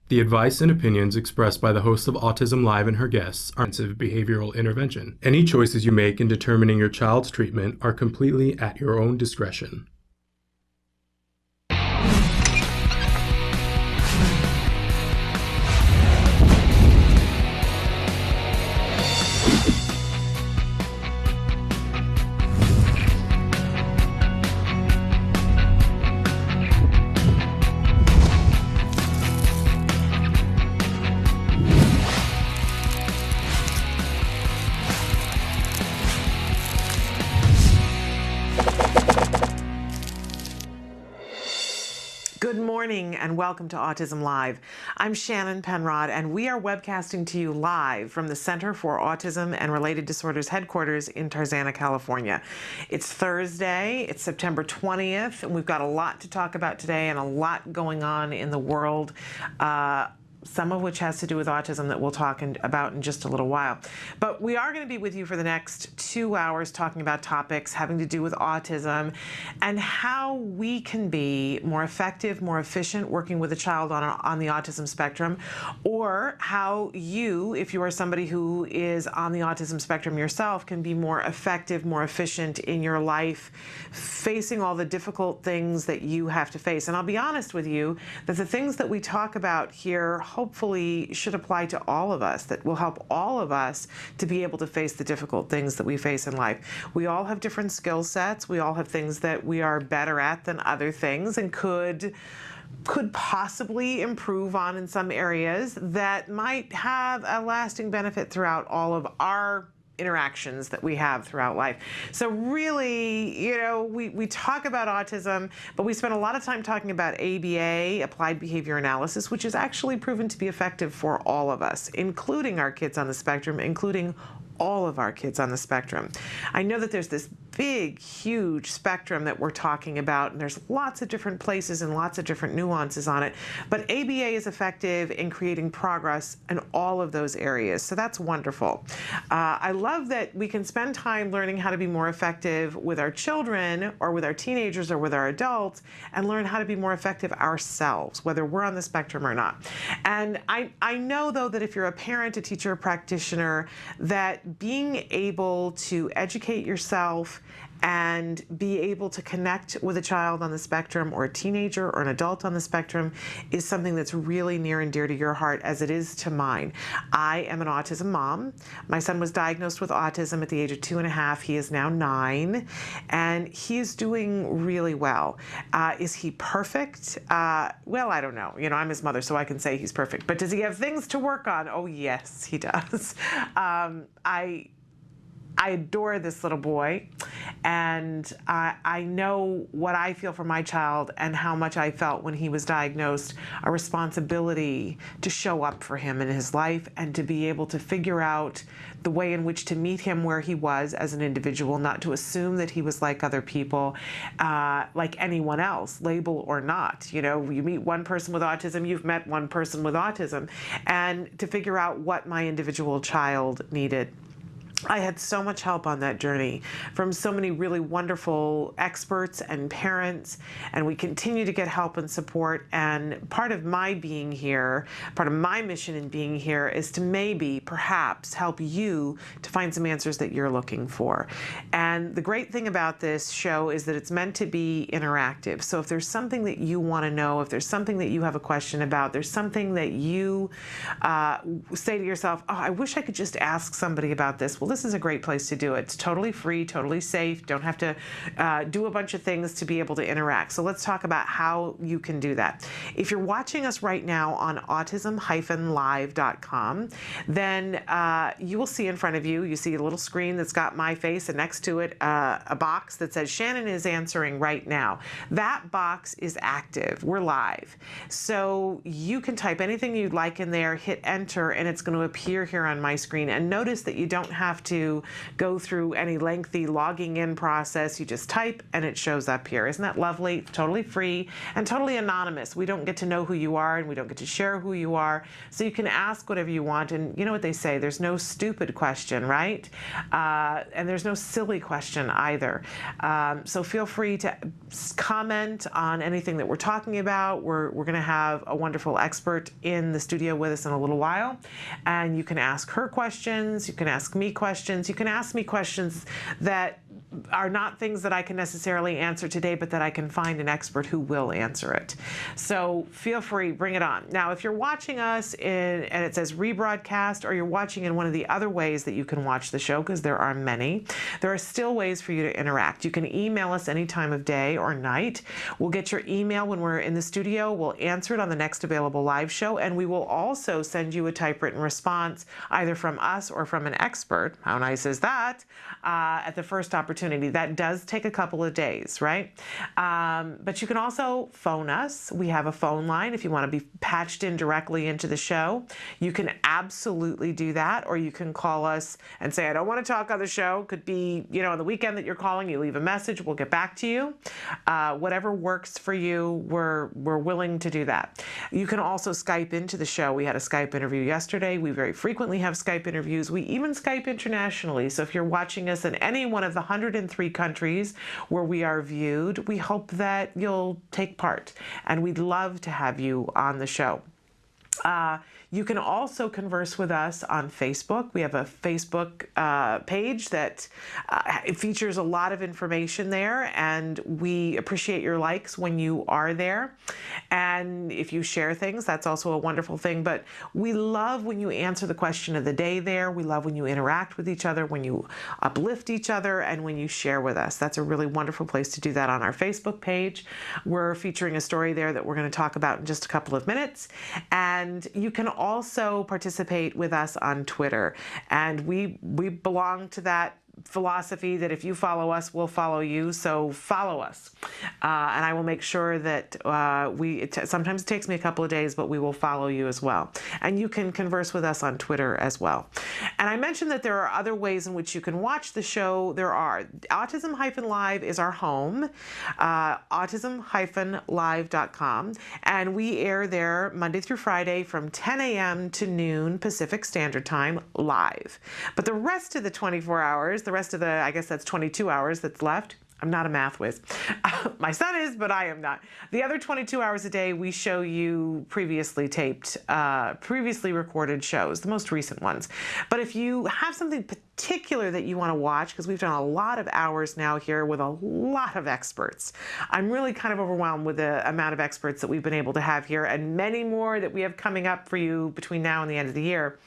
The advice and opinions expressed by the host of Autism Live and her guests are intensive behavioral intervention. Any choices you make in determining your child's treatment are completely at your own discretion. Good morning and welcome to Autism Live. I'm Shannon Penrod and we are webcasting to you live from the Center for Autism and Related Disorders headquarters in Tarzana, California. It's Thursday, it's September 20th, and we've got a lot to talk about today and a lot going on in the world, some of which has to do with autism that we'll talk about in just a little while. But we are going to be with you for the next 2 hours talking about topics having to do with autism and how we can be more effective, more efficient working with a child on the autism spectrum, or how you, if you are somebody who is on the autism spectrum yourself, can be more effective, more efficient in your life, facing all the difficult things that you have to face. And I'll be honest with you that the things that we talk about here hopefully should apply to all of us, that will help all of us to be able to face the difficult things that we face in life. We all have different skill sets. We all have things that we are better at than other things and could possibly improve on in some areas that might have a lasting benefit throughout all of our interactions that we have throughout life. So really, you know, we talk about autism, but we spend a lot of time talking about ABA, applied behavior analysis, which is actually proven to be effective for all of us, including our kids on the spectrum, including all of our kids on the spectrum. I know that there's this big, huge spectrum that we're talking about, and there's lots of different places and lots of different nuances on it, but ABA is effective in creating progress in all of those areas, so that's wonderful. I love that we can spend time learning how to be more effective with our children or with our teenagers or with our adults and learn how to be more effective ourselves, whether we're on the spectrum or not. And I know, though, that if you're a parent, a teacher, a practitioner, that being able to educate yourself and be able to connect with a child on the spectrum or a teenager or an adult on the spectrum is something that's really near and dear to your heart, as it is to mine. I am an autism mom. My son was diagnosed with autism at the age of 2.5. He is now 9, and he is doing really well. Is he perfect? Well, I don't know. You know, I'm his mother, so I can say he's perfect. But does he have things to work on? Oh, yes, he does. I adore this little boy, and I know what I feel for my child and how much I felt when he was diagnosed, a responsibility to show up for him in his life and to be able to figure out the way in which to meet him where he was as an individual, not to assume that he was like other people, like anyone else, label or not. You know, you meet one person with autism, you've met one person with autism, and to figure out what my individual child needed. I had so much help on that journey from so many really wonderful experts and parents, and we continue to get help and support. And part of my being here, part of my mission in being here, is to maybe, perhaps, help you to find some answers that you're looking for. And the great thing about this show is that it's meant to be interactive. So if there's something that you want to know, if there's something that you have a question about, there's something that you say to yourself, oh, I wish I could just ask somebody about this. Well, this is a great place to do it. It's totally free, totally safe. Don't have to do a bunch of things to be able to interact. So let's talk about how you can do that. If you're watching us right now on autism-live.com, then you will see in front of you, you see a little screen that's got my face, and next to it a box that says Shannon is answering right now. That box is active. We're live. So you can type anything you'd like in there, hit enter, and it's going to appear here on my screen. And notice that you don't have have to go through any lengthy logging in process. You just type and it shows up here. Isn't that lovely? Totally free and totally anonymous. We don't get to know who you are, and we don't get to share who you are. So you can ask whatever you want. And you know what they say, there's no stupid question, right? And there's no silly question either. So feel free to comment on anything that we're talking about. We're going to have a wonderful expert in the studio with us in a little while, and you can ask her questions, you can ask me questions, you can ask me questions that are not things that I can necessarily answer today, but that I can find an expert who will answer it. So feel free, bring it on. Now, if you're watching us and it says rebroadcast, or you're watching in one of the other ways that you can watch the show, because there are many, there are still ways for you to interact. You can email us any time of day or night. We'll get your email when we're in the studio. We'll answer it on the next available live show, and we will also send you a typewritten response, either from us or from an expert. How nice is that? At the first opportunity. That does take a couple of days, right? But you can also phone us. We have a phone line if you want to be patched in directly into the show. You can absolutely do that, or you can call us and say, I don't want to talk on the show. Could be, on the weekend that you're calling, you leave a message, we'll get back to you. Whatever works for you, we're willing to do that. You can also Skype into the show. We had a Skype interview yesterday. We very frequently have Skype interviews. We even Skype internationally. So if you're watching us in any one of the 103 countries where we are viewed, we hope that you'll take part, and we'd love to have you on the show. You can also converse with us on Facebook. We have a Facebook page that it features a lot of information there, and we appreciate your likes when you are there. And if you share things, that's also a wonderful thing. But we love when you answer the question of the day there. We love when you interact with each other, when you uplift each other, and when you share with us. That's a really wonderful place to do that on our Facebook page. We're featuring a story there that we're going to talk about in just a couple of minutes. And you can also participate with us on Twitter. And we belong to that philosophy that if you follow us, we'll follow you. So follow us. And I will make sure that sometimes it takes me a couple of days, but we will follow you as well. And you can converse with us on Twitter as well. And I mentioned that there are other ways in which you can watch the show. There are. Autism-Live is our home, autism-live.com. And we air there Monday through Friday from 10 a.m. to noon Pacific Standard Time live. But the rest of the 24 hours, the rest of the, I guess that's 22 hours that's left. I'm not a math whiz. My son is, but I am not. The other 22 hours a day, we show you previously taped, previously recorded shows, the most recent ones. But if you have something particular that you want to watch, because we've done a lot of hours now here with a lot of experts. I'm really kind of overwhelmed with the amount of experts that we've been able to have here, and many more that we have coming up for you between now and the end of the year.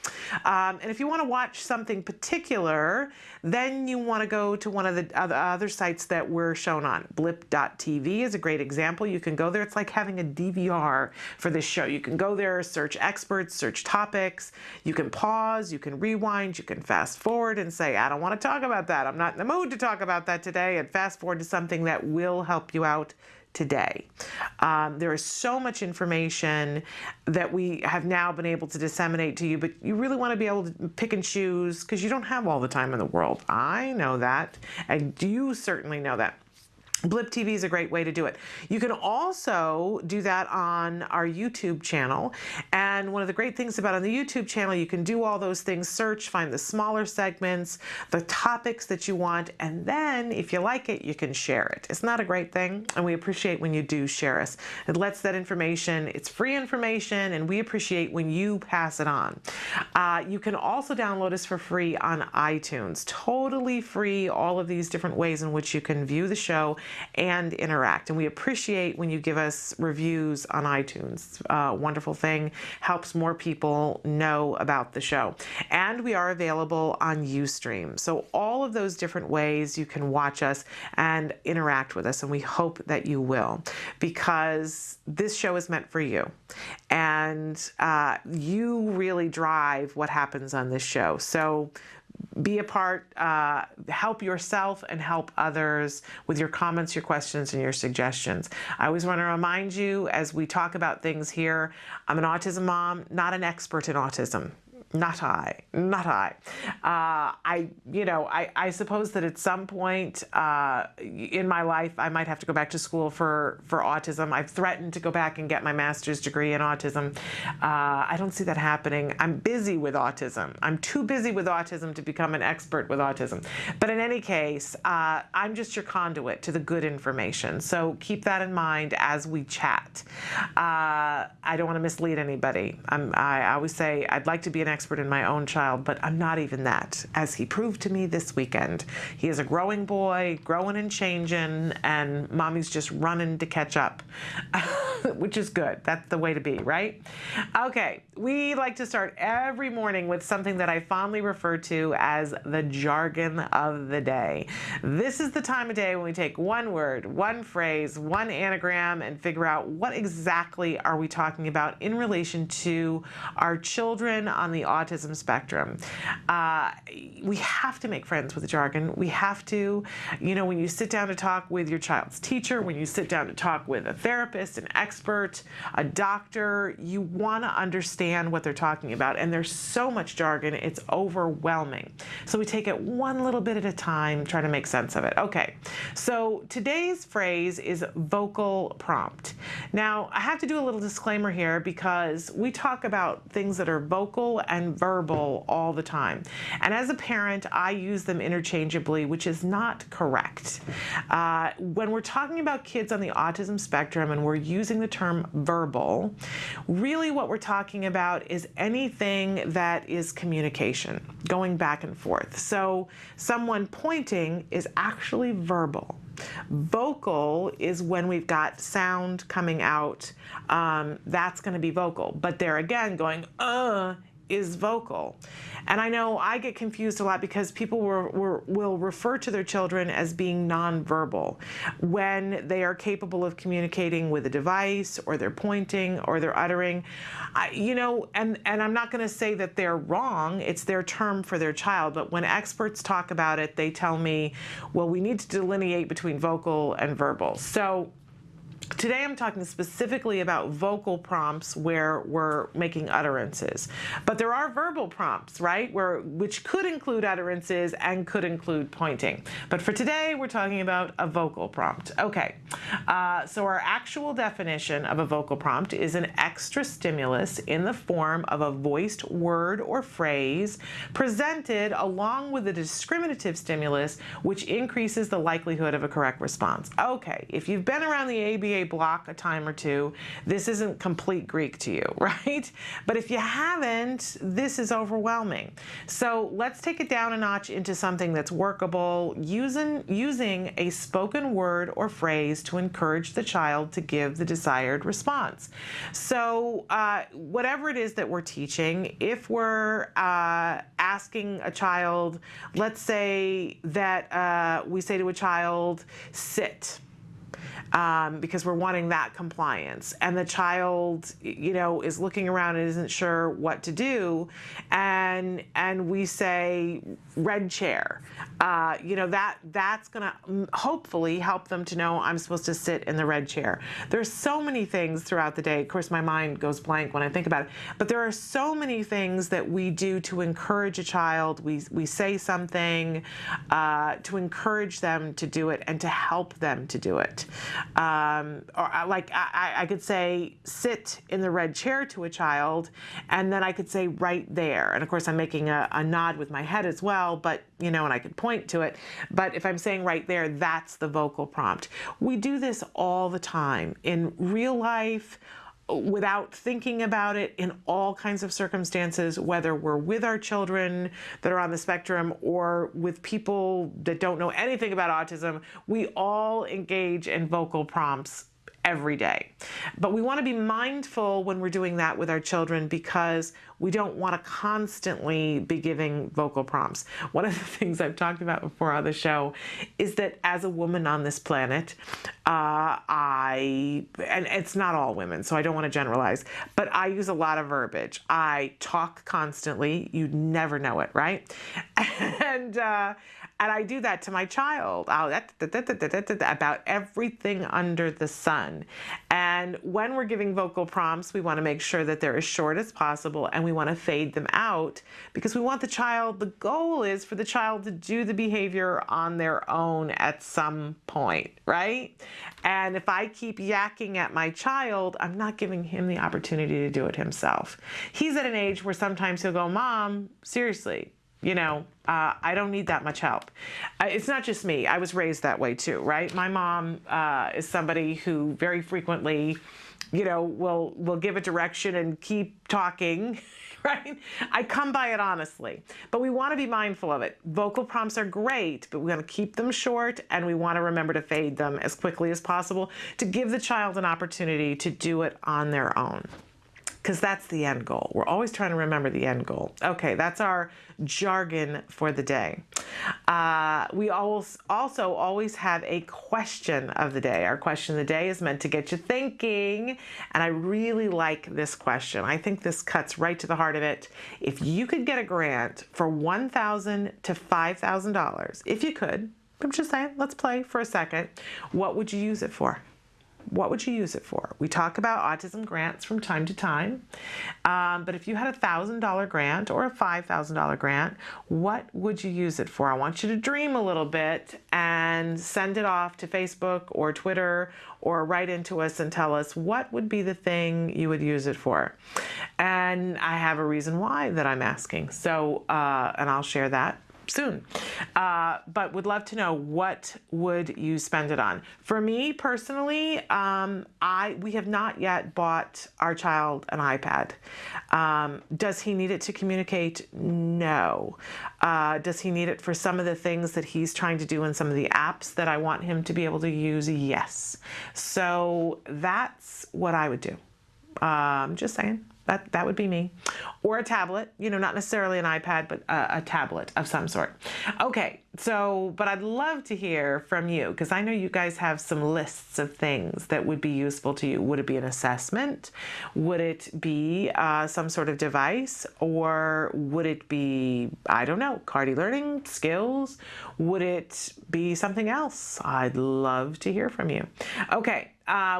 And if you want to watch something particular, then you want to go to one of the other sites that we're shown on. Blip.tv is a great example. You can go there. It's like having a DVR for this show. You can go there, search experts, search topics. You can pause, you can rewind, you can fast forward and say, I don't want to talk about that. I'm not in the mood to talk about that today, and fast forward to something that will help you out today. There is so much information that we have now been able to disseminate to you, but you really want to be able to pick and choose, because you don't have all the time in the world. I know that, and you certainly know that. Blip TV is a great way to do it. You can also do that on our YouTube channel. And one of the great things about on the YouTube channel, you can do all those things, search, find the smaller segments, the topics that you want, and then if you like it, you can share it. It's not a great thing, and we appreciate when you do share us. It lets that information, it's free information, and we appreciate when you pass it on. You can also download us for free on iTunes. Totally free, all of these different ways in which you can view the show and interact. And we appreciate when you give us reviews on iTunes. Wonderful thing. Helps more people know about the show. And we are available on Ustream. So all of those different ways you can watch us and interact with us. And we hope that you will, because this show is meant for you. And you really drive what happens on this show. So be a part, help yourself and help others with your comments, your questions, and your suggestions. I always want to remind you as we talk about things here, I'm an autism mom, not an expert in autism. Not I, not I. I suppose that at some point in my life, I might have to go back to school for autism. I've threatened to go back and get my master's degree in autism. I don't see that happening. I'm busy with autism. I'm too busy with autism to become an expert with autism. But in any case, I'm just your conduit to the good information. So keep that in mind as we chat. I don't want to mislead anybody. I always say I'd like to be an expert in my own child, but I'm not even that, as he proved to me this weekend. He is a growing boy, growing and changing, and mommy's just running to catch up, which is good. That's the way to be, right? Okay, we like to start every morning with something that I fondly refer to as the jargon of the day. This is the time of day when we take one word, one phrase, one anagram, and figure out what exactly are we talking about in relation to our children on the autism spectrum. We have to make friends with the jargon. We have to, when you sit down to talk with your child's teacher, when you sit down to talk with a therapist, an expert, a doctor, you want to understand what they're talking about. And there's so much jargon, it's overwhelming. So we take it one little bit at a time, try to make sense of it. Okay, so today's phrase is vocal prompt. Now, I have to do a little disclaimer here because we talk about things that are vocal and verbal all the time. And as a parent, I use them interchangeably, which is not correct. When we're talking about kids on the autism spectrum and we're using the term verbal, really what we're talking about is anything that is communication, going back and forth. So someone pointing is actually verbal. Vocal is when we've got sound coming out. That's going to be vocal. But there again, going, is vocal. And I know I get confused a lot because people will refer to their children as being nonverbal when they are capable of communicating with a device, or they're pointing, or they're uttering. And I'm not going to say that they're wrong. It's their term for their child. But when experts talk about it, they tell me, well, we need to delineate between vocal and verbal. So today I'm talking specifically about vocal prompts where we're making utterances. But there are verbal prompts, right, which could include utterances and could include pointing. But for today, we're talking about a vocal prompt. Okay, so our actual definition of a vocal prompt is an extra stimulus in the form of a voiced word or phrase presented along with a discriminative stimulus, which increases the likelihood of a correct response. Okay, if you've been around the ABA block a time or two, this isn't complete Greek to you, right? But if you haven't, this is overwhelming. So let's take it down a notch into something that's workable, using a spoken word or phrase to encourage the child to give the desired response. So whatever it is that we're teaching, if we're asking a child, let's say that we say to a child, sit. Because we're wanting that compliance, and the child, is looking around and isn't sure what to do, and we say red chair. That's gonna hopefully help them to know I'm supposed to sit in the red chair. There's so many things throughout the day. Of course, my mind goes blank when I think about it, but there are so many things that we do to encourage a child. We say something to encourage them to do it and to help them to do it. I could say sit in the red chair to a child, and then I could say right there. And of course I'm making a nod with my head as well, but and I could point to it. But if I'm saying right there, that's the vocal prompt. We do this all the time in real life, without thinking about it, in all kinds of circumstances, whether we're with our children that are on the spectrum or with people that don't know anything about autism. We all engage in vocal prompts every day. But we want to be mindful when we're doing that with our children, because we don't want to constantly be giving vocal prompts. One of the things I've talked about before on the show is that as a woman on this planet, and it's not all women, so I don't want to generalize, but I use a lot of verbiage. I talk constantly. You'd never know it, right? And I do that to my child about everything under the sun. And when we're giving vocal prompts, we want to make sure that they're as short as possible, and we want to fade them out because we want the goal is for the child to do the behavior on their own at some point, right? And if I keep yakking at my child, I'm not giving him the opportunity to do it himself. He's at an age where sometimes he'll go, Mom, seriously, I don't need that much help. It's not just me. I was raised that way too, right? My mom is somebody who very frequently, will give a direction and keep talking, right? I come by it honestly, but we want to be mindful of it. Vocal prompts are great, but we want to keep them short, and we want to remember to fade them as quickly as possible to give the child an opportunity to do it on their own. Because that's the end goal. We're always trying to remember the end goal. Okay, that's our jargon for the day. We also always have a question of the day. Our question of the day is meant to get you thinking, and I really like this question. I think this cuts right to the heart of it. If you could get a grant for $1,000 to $5,000, if you could, I'm just saying, let's play for a second, what would you use it for? What would you use it for? We talk about autism grants from time to time, but if you had a $1,000 grant or a $5,000 grant, what would you use it for? I want you to dream a little bit and send it off to Facebook or Twitter or write into us and tell us what would be the thing you would use it for. And I have a reason why that I'm asking. So, and I'll share that soon. But would love to know, what would you spend it on? For me personally, we have not yet bought our child an iPad. Does he need it to communicate? No. Does he need it for some of the things that he's trying to do in some of the apps that I want him to be able to use? Yes. So that's what I would do. Just saying. That would be me. Or a tablet, not necessarily an iPad, but a tablet of some sort. Okay, but I'd love to hear from you, because I know you guys have some lists of things that would be useful to you. Would it be an assessment? Would it be some sort of device? Or would it be, I don't know, CARDI learning, skills? Would it be something else? I'd love to hear from you. Okay.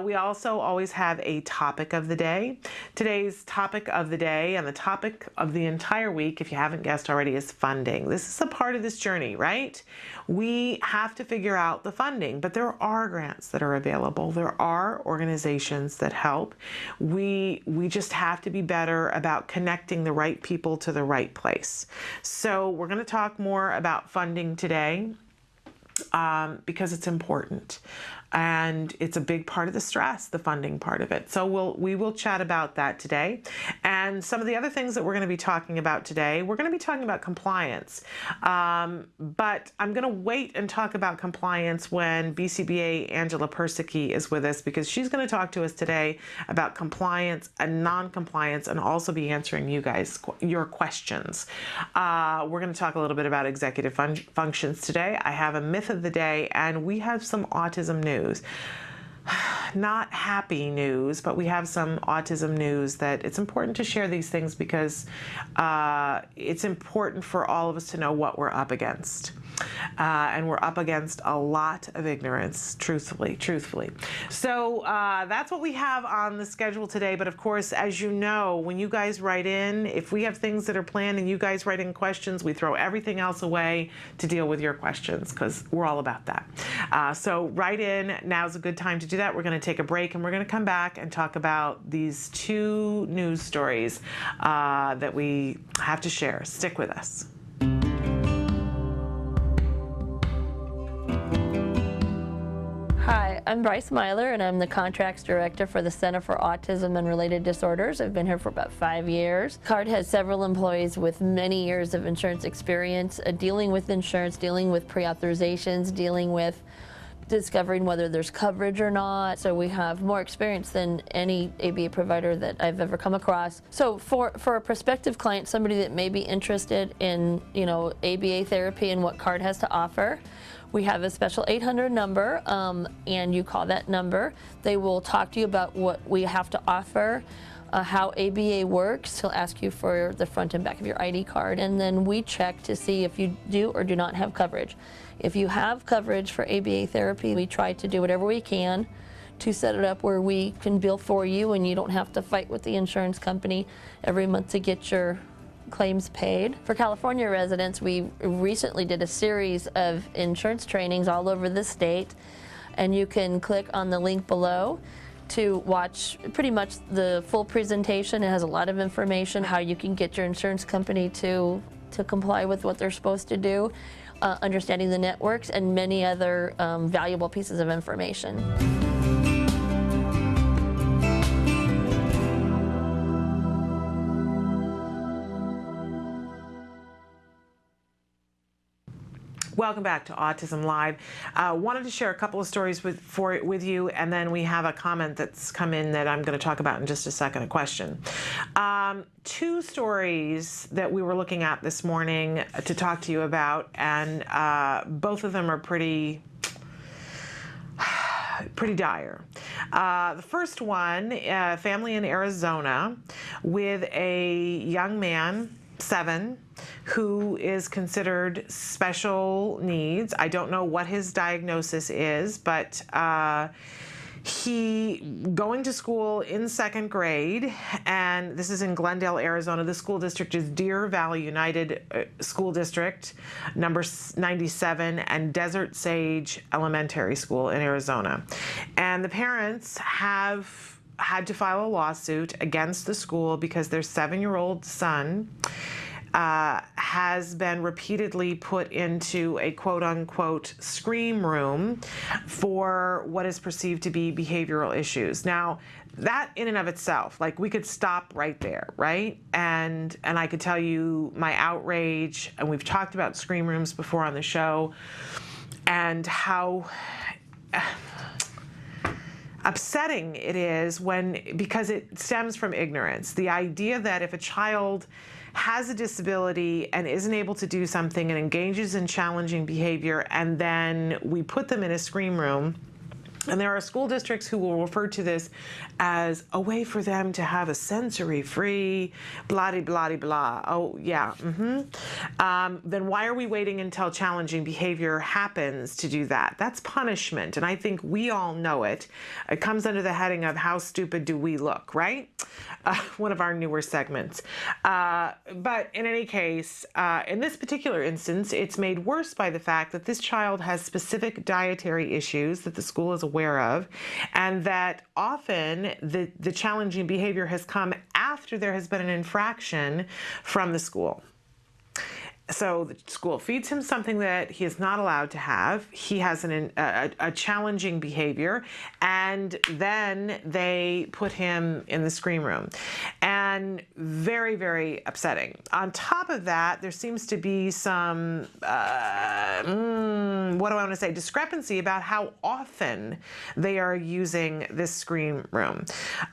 We also always have a topic of the day. Today's topic of the day and the topic of the entire week, if you haven't guessed already, is funding. This is a part of this journey, right? We have to figure out the funding, but there are grants that are available. There are organizations that help. We just have to be better about connecting the right people to the right place. So we're going to talk more about funding today because it's important. And it's a big part of the stress, the funding part of it. So we will chat about that today. And some of the other things that we're going to be talking about today, we're going to be talking about compliance. But I'm going to wait and talk about compliance when BCBA Angela Persicke is with us, because she's going to talk to us today about compliance and non-compliance, and also be answering your questions. We're going to talk a little bit about executive functions today. I have a myth of the day, and we have some autism news. Not happy news, but we have some autism news that it's important to share these things, because it's important for all of us to know what we're up against. And we're up against a lot of ignorance, truthfully. So that's what we have on the schedule today. But of course, as you know, when you guys write in, if we have things that are planned and you guys write in questions, we throw everything else away to deal with your questions, because we're all about that. So write in. Now's a good time to do that. We're going to take a break, and we're going to come back and talk about these two news stories that we have to share. Stick with us. Hi, I'm Bryce Myler, and I'm the Contracts Director for the Center for Autism and Related Disorders. I've been here for about 5 years. CARD has several employees with many years of insurance experience, dealing with insurance, dealing with pre-authorizations, dealing with discovering whether there's coverage or not. So we have more experience than any ABA provider that I've ever come across. So for a prospective client, somebody that may be interested in, ABA therapy and what CARD has to offer, we have a special 800 number, and you call that number. They will talk to you about what we have to offer, how ABA works. He'll ask you for the front and back of your ID card, and then we check to see if you do or do not have coverage. If you have coverage for ABA therapy, we try to do whatever we can to set it up where we can bill for you and you don't have to fight with the insurance company every month to get your claims paid. For California residents, we recently did a series of insurance trainings all over the state, and you can click on the link below to watch pretty much the full presentation. It has a lot of information, how you can get your insurance company to comply with what they're supposed to do, understanding the networks, and many other valuable pieces of information. Welcome back to Autism Live. Wanted to share a couple of stories with you, and then we have a comment that's come in that I'm going to talk about in just a second, a question. Two stories that we were looking at this morning to talk to you about, and both of them are pretty dire. The first one, a family in Arizona with a young man, 7, who is considered special needs. I don't know what his diagnosis is, but he going to school in 2nd grade, and this is in Glendale, Arizona. The school district is Deer Valley United School District, number 97, and Desert Sage Elementary School in Arizona. And the parents have had to file a lawsuit against the school because their 7-year-old son has been repeatedly put into a quote-unquote scream room for what is perceived to be behavioral issues. Now, that in and of itself, like, we could stop right there, right? And I could tell you my outrage, and we've talked about scream rooms before on the show, and how upsetting it is because it stems from ignorance. The idea that if a child has a disability and isn't able to do something and engages in challenging behavior, and then we put them in a scream room, and there are school districts who will refer to this as a way for them to have a sensory-free, blah-de-blah-de-blah. Oh, yeah, then why are we waiting until challenging behavior happens to do that? That's punishment, and I think we all know it. It comes under the heading of how stupid do we look, right? One of our newer segments. But in any case, in this particular instance, it's made worse by the fact that this child has specific dietary issues that the school is aware of, and that often the challenging behavior has come after there has been an infraction from the school. So the school feeds him something that he is not allowed to have. He has a challenging behavior, and then they put him in the scream room. And very, very upsetting. On top of that, there seems to be some, what do I want to say, discrepancy about how often they are using this scream room.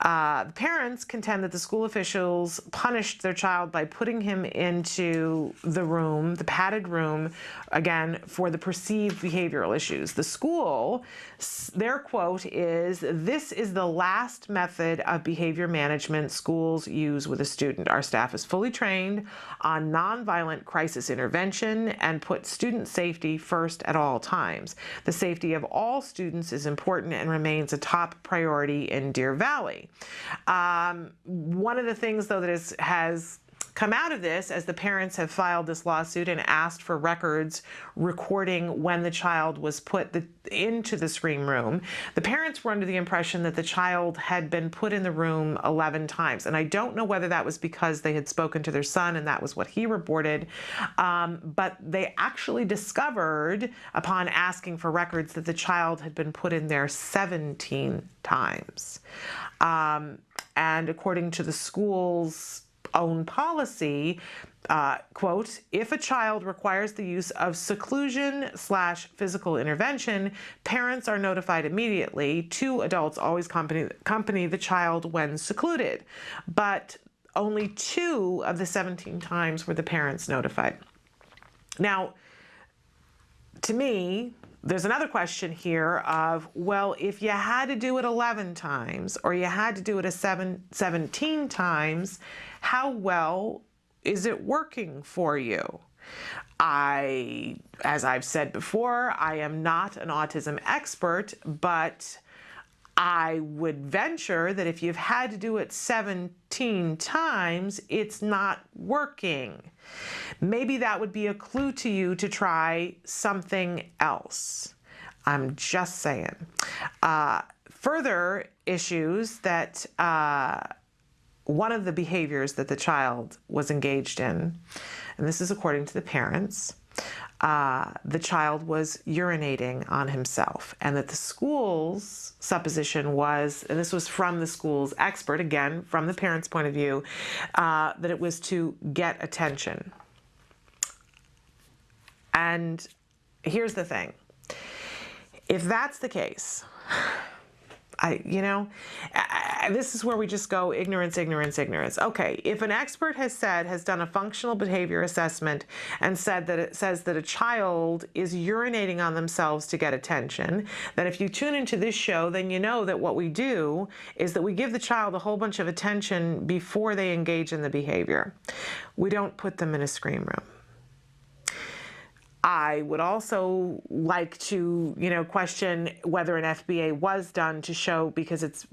The parents contend that the school officials punished their child by putting him into the room, the padded room, again, for the perceived behavioral issues. The school, their quote is, "This is the last method of behavior management schools use with a student. Our staff is fully trained on nonviolent crisis intervention and put student safety first at all times. The safety of all students is important and remains a top priority in Deer Valley." One of the things, though, that has come out of this, as the parents have filed this lawsuit and asked for records recording when the child was put into the scream room, the parents were under the impression that the child had been put in the room 11 times. And I don't know whether that was because they had spoken to their son and that was what he reported, but they actually discovered, upon asking for records, that the child had been put in there 17 times. And according to the school's own policy, quote, "If a child requires the use of seclusion/physical intervention, parents are notified immediately. 2 adults always accompany the child when secluded." But only 2 of the 17 times were the parents notified. Now, to me, there's another question here of, well, if you had to do it 11 times or you had to do it 17 times, how well is it working for you? As I've said before, I am not an autism expert, but I would venture that if you've had to do it 17 times, it's not working. Maybe that would be a clue to you to try something else. I'm just saying. Further issues that one of the behaviors that the child was engaged in, and this is according to the parents, the child was urinating on himself, and that the school's supposition was, and this was from the school's expert, again, from the parents' point of view, that it was to get attention. And here's the thing. If that's the case, this is where we just go ignorance, ignorance, ignorance. Okay, if an expert has done a functional behavior assessment and said that it says that a child is urinating on themselves to get attention, then if you tune into this show, then you know that what we do is that we give the child a whole bunch of attention before they engage in the behavior. We don't put them in a scream room. I would also like to, question whether an FBA was done to show, because it's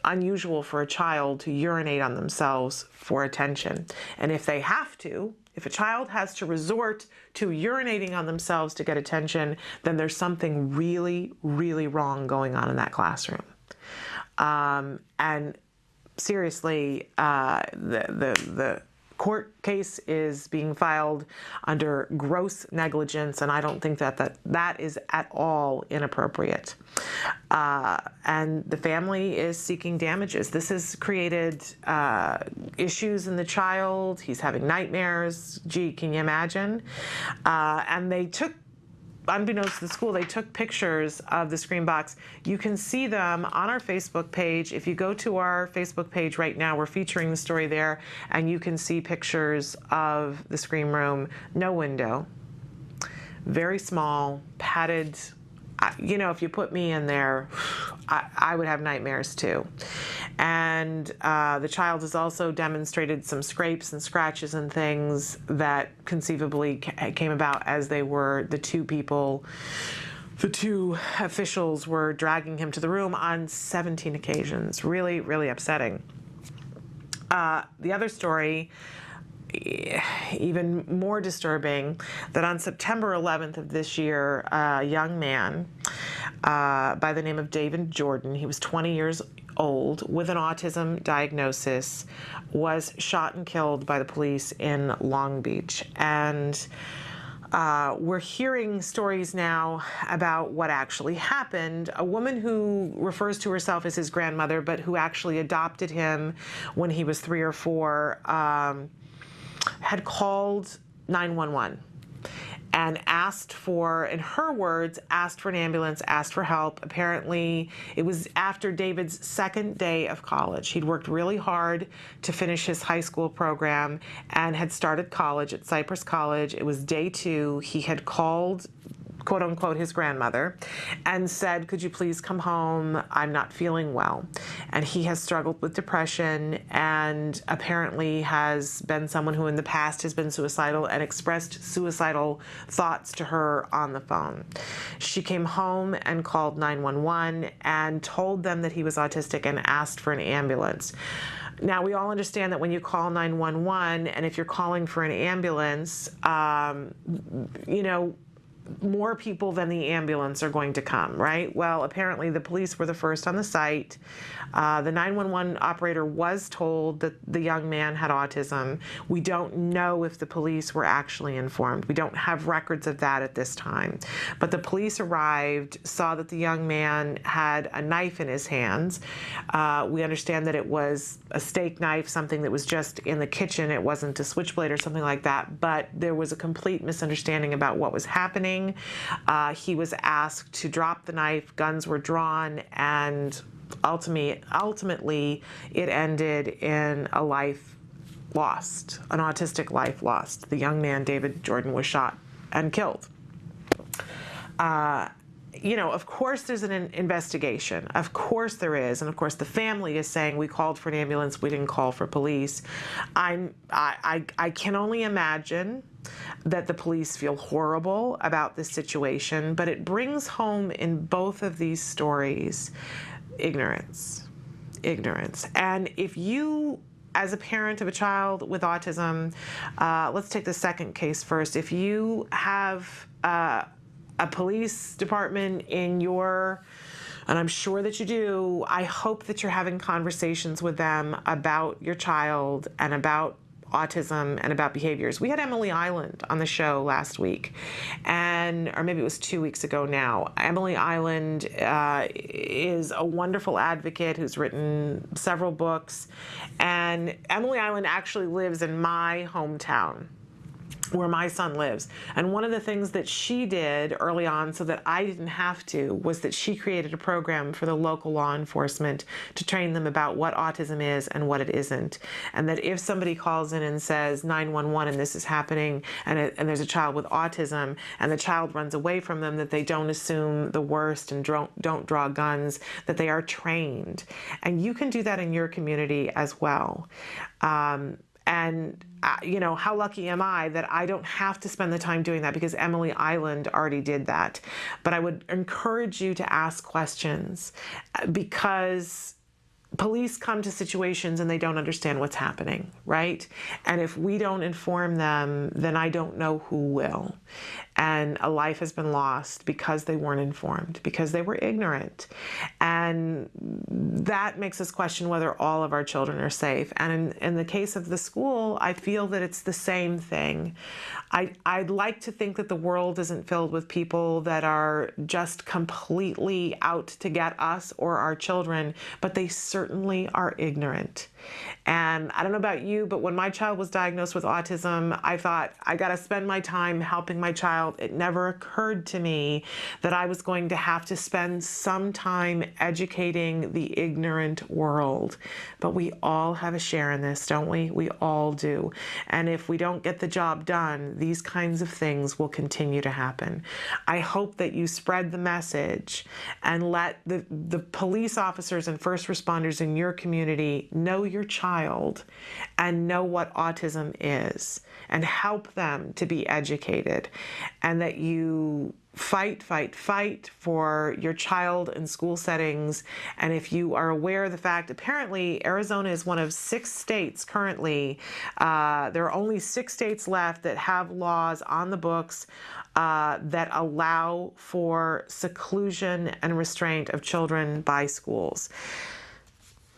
unusual for a child to urinate on themselves for attention. And if they have to, if a child has to resort to urinating on themselves to get attention, then there's something really, really wrong going on in that classroom. And seriously, the court case is being filed under gross negligence, and I don't think that is at all inappropriate. And the family is seeking damages. This has created issues in the child. He's having nightmares. Gee, can you imagine? And they took, unbeknownst to the school, they took pictures of the scream box. You can see them on our Facebook page. If you go to our Facebook page right now, we're featuring the story there, and you can see pictures of the scream room. No window, very small, padded. If you put me in there, I would have nightmares too. And the child has also demonstrated some scrapes and scratches and things that conceivably came about as the two officials were dragging him to the room on 17 occasions. Really, really upsetting. The other story, even more disturbing, that on September 11th of this year, a young man by the name of David Jordan, he was 20 years old, with an autism diagnosis, was shot and killed by the police in Long Beach. And we're hearing stories now about what actually happened. A woman who refers to herself as his grandmother, but who actually adopted him when he was 3 or 4, had called 911 and asked for, in her words, asked for an ambulance, asked for help. Apparently, it was after David's second day of college. He'd worked really hard to finish his high school program and had started college at Cypress College. It was day 2. He had called, quote unquote, his grandmother and said, "Could you please come home? I'm not feeling well." And he has struggled with depression and apparently has been someone who in the past has been suicidal and expressed suicidal thoughts to her on the phone. She came home and called 911 and told them that he was autistic and asked for an ambulance. Now, we all understand that when you call 911 and if you're calling for an ambulance, more people than the ambulance are going to come, right? Well, apparently the police were the first on the site. The 911 operator was told that the young man had autism. We don't know if the police were actually informed. We don't have records of that at this time. But the police arrived, saw that the young man had a knife in his hands. We understand that it was a steak knife, something that was just in the kitchen. It wasn't a switchblade or something like that, but there was a complete misunderstanding about what was happening. He was asked to drop the knife, guns were drawn, and ultimately it ended in a life lost, an autistic life lost. The young man, David Jordan, was shot and killed. Of course there's an investigation. Of course there is. And of course the family is saying, we called for an ambulance, we didn't call for police. I can only imagine that the police feel horrible about this situation, but it brings home in both of these stories ignorance. And if you, as a parent of a child with autism, let's take the second case first. If you have a police department in your, and I'm sure that you do, I hope that you're having conversations with them about your child and about autism and about behaviors. We had Emily Island on the show last week, or maybe it was 2 weeks ago now. Emily Island is a wonderful advocate who's written several books, and Emily Island actually lives in my hometown, where my son lives. And one of the things that she did early on so that I didn't have to was that she created a program for the local law enforcement to train them about what autism is and what it isn't. And that if somebody calls in and says 911 and this is happening and there's a child with autism and the child runs away from them, that they don't assume the worst and don't draw guns, that they are trained. And you can do that in your community as well. How lucky am I that I don't have to spend the time doing that, because Emily Island already did that. But I would encourage you to ask questions, because police come to situations and they don't understand what's happening, right? And if we don't inform them, then I don't know who will. And a life has been lost because they weren't informed, because they were ignorant. And that makes us question whether all of our children are safe. And in the case of the school, I feel that it's the same thing. I'd like to think that the world isn't filled with people that are just completely out to get us or our children, but they certainly are ignorant. And I don't know about you, but when my child was diagnosed with autism, I thought, I got to spend my time helping my child. It never occurred to me that I was going to have to spend some time educating the ignorant world. But we all have a share in this, don't we? We all do. And if we don't get the job done, these kinds of things will continue to happen. I hope that you spread the message and let the police officers and first responders in your community know your child and know what autism is, and help them to be educated, and that you fight for your child in school settings. And if you are aware of the fact, apparently Arizona is one of 6 states currently. There are only 6 states left that have laws on the books that allow for seclusion and restraint of children by schools.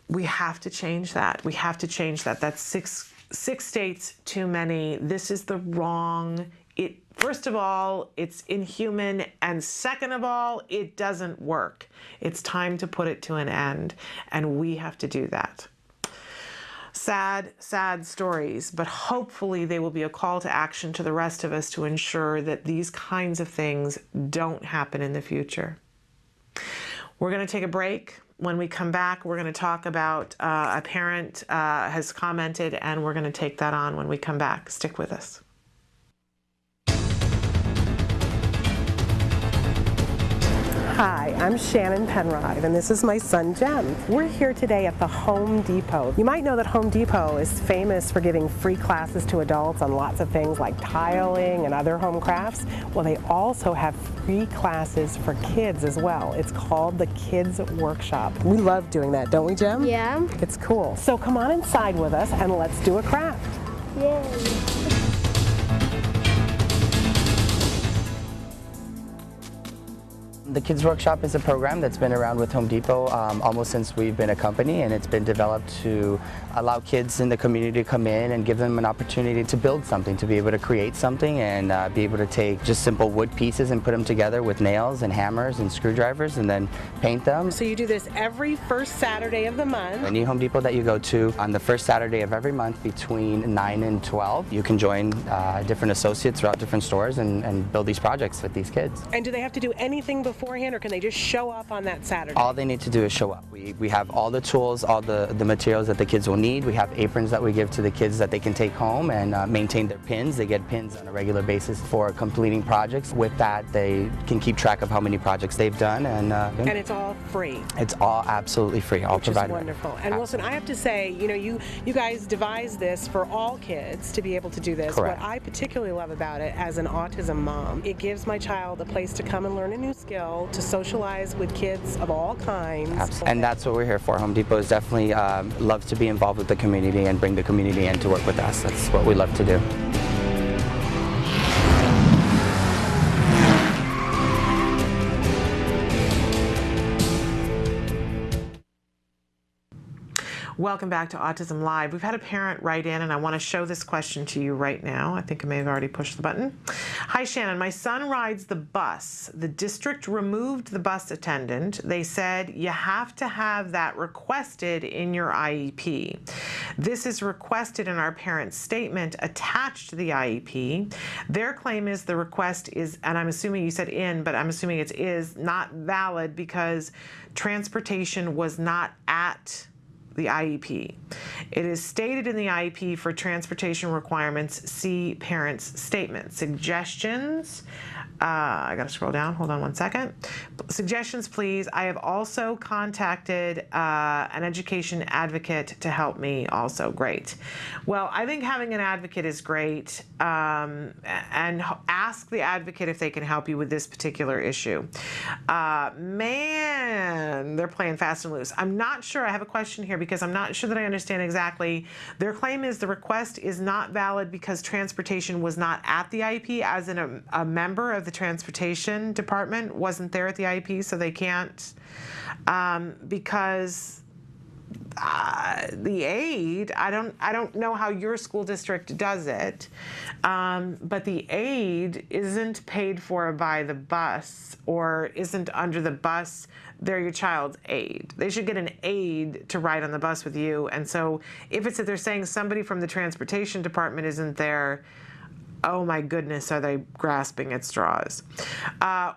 We have to change that. We have to change that. That's six states too many. This is the wrong. First of all, it's inhuman, and second of all, it doesn't work. It's time to put it to an end, and we have to do that. Sad, sad stories, but hopefully they will be a call to action to the rest of us to ensure that these kinds of things don't happen in the future. We're going to take a break. When we come back, we're going to talk about a parent has commented, and we're going to take that on when we come back. Stick with us. Hi, I'm Shannon Penrod, and this is my son, Jem. We're here today at the Home Depot. You might know that Home Depot is famous for giving free classes to adults on lots of things like tiling and other home crafts. Well, they also have free classes for kids as well. It's called the Kids Workshop. We love doing that, don't we, Jem? Yeah. It's cool. So come on inside with us and let's do a craft. Yay. The Kids Workshop is a program that's been around with Home Depot almost since we've been a company, and it's been developed to allow kids in the community to come in and give them an opportunity to build something, to be able to create something and be able to take just simple wood pieces and put them together with nails and hammers and screwdrivers and then paint them. So you do this every first Saturday of the month. Any Home Depot that you go to on the first Saturday of every month between 9 and 12, you can join different associates throughout different stores and build these projects with these kids. And do they have to do anything beforehand, or can they just show up on that Saturday? All they need to do is show up. We have all the tools, all the materials that the kids will need. We have aprons that we give to the kids that they can take home and maintain their pins. They get pins on a regular basis for completing projects. With that, they can keep track of how many projects they've done. And it's all free. It's all absolutely free, all provided. Which is wonderful. And Wilson, I have to say, you guys devised this for all kids to be able to do this. Correct. What I particularly love about it as an autism mom, it gives my child a place to come and learn a new skill well to socialize with kids of all kinds. Absolutely. And that's what we're here for. Home Depot is definitely loves to be involved with the community and bring the community in to work with us. That's what we love to do. Welcome back to Autism Live. We've had a parent write in, and I want to show this question to you right now. I think I may have already pushed the button. Hi, Shannon. My son rides the bus. The district removed the bus attendant. They said you have to have that requested in your IEP. This is requested in our parent's statement attached to the IEP. Their claim is the request is, and I'm assuming you said in, but I'm assuming it is not valid because transportation was not at the IEP. It is stated in the IEP for transportation requirements, see parent's statement. Suggestions, I gotta scroll down, hold on one second. Suggestions, please. I have also contacted an education advocate to help me also. Great. Well, I think having an advocate is great, and ask the advocate if they can help you with this particular issue. Man, they're playing fast and loose. I'm not sure, I have a question here because I'm not sure that I understand exactly. Their claim is the request is not valid because transportation was not at the IEP, as in a member of the transportation department wasn't there at the IEP, so they can't, because the aid, I don't know how your school district does it, but the aid isn't paid for by the bus or isn't under the bus. They're your child's aid. They should get an aid to ride on the bus with you. And so if it's that they're saying somebody from the transportation department isn't there, oh my goodness, are they grasping at straws?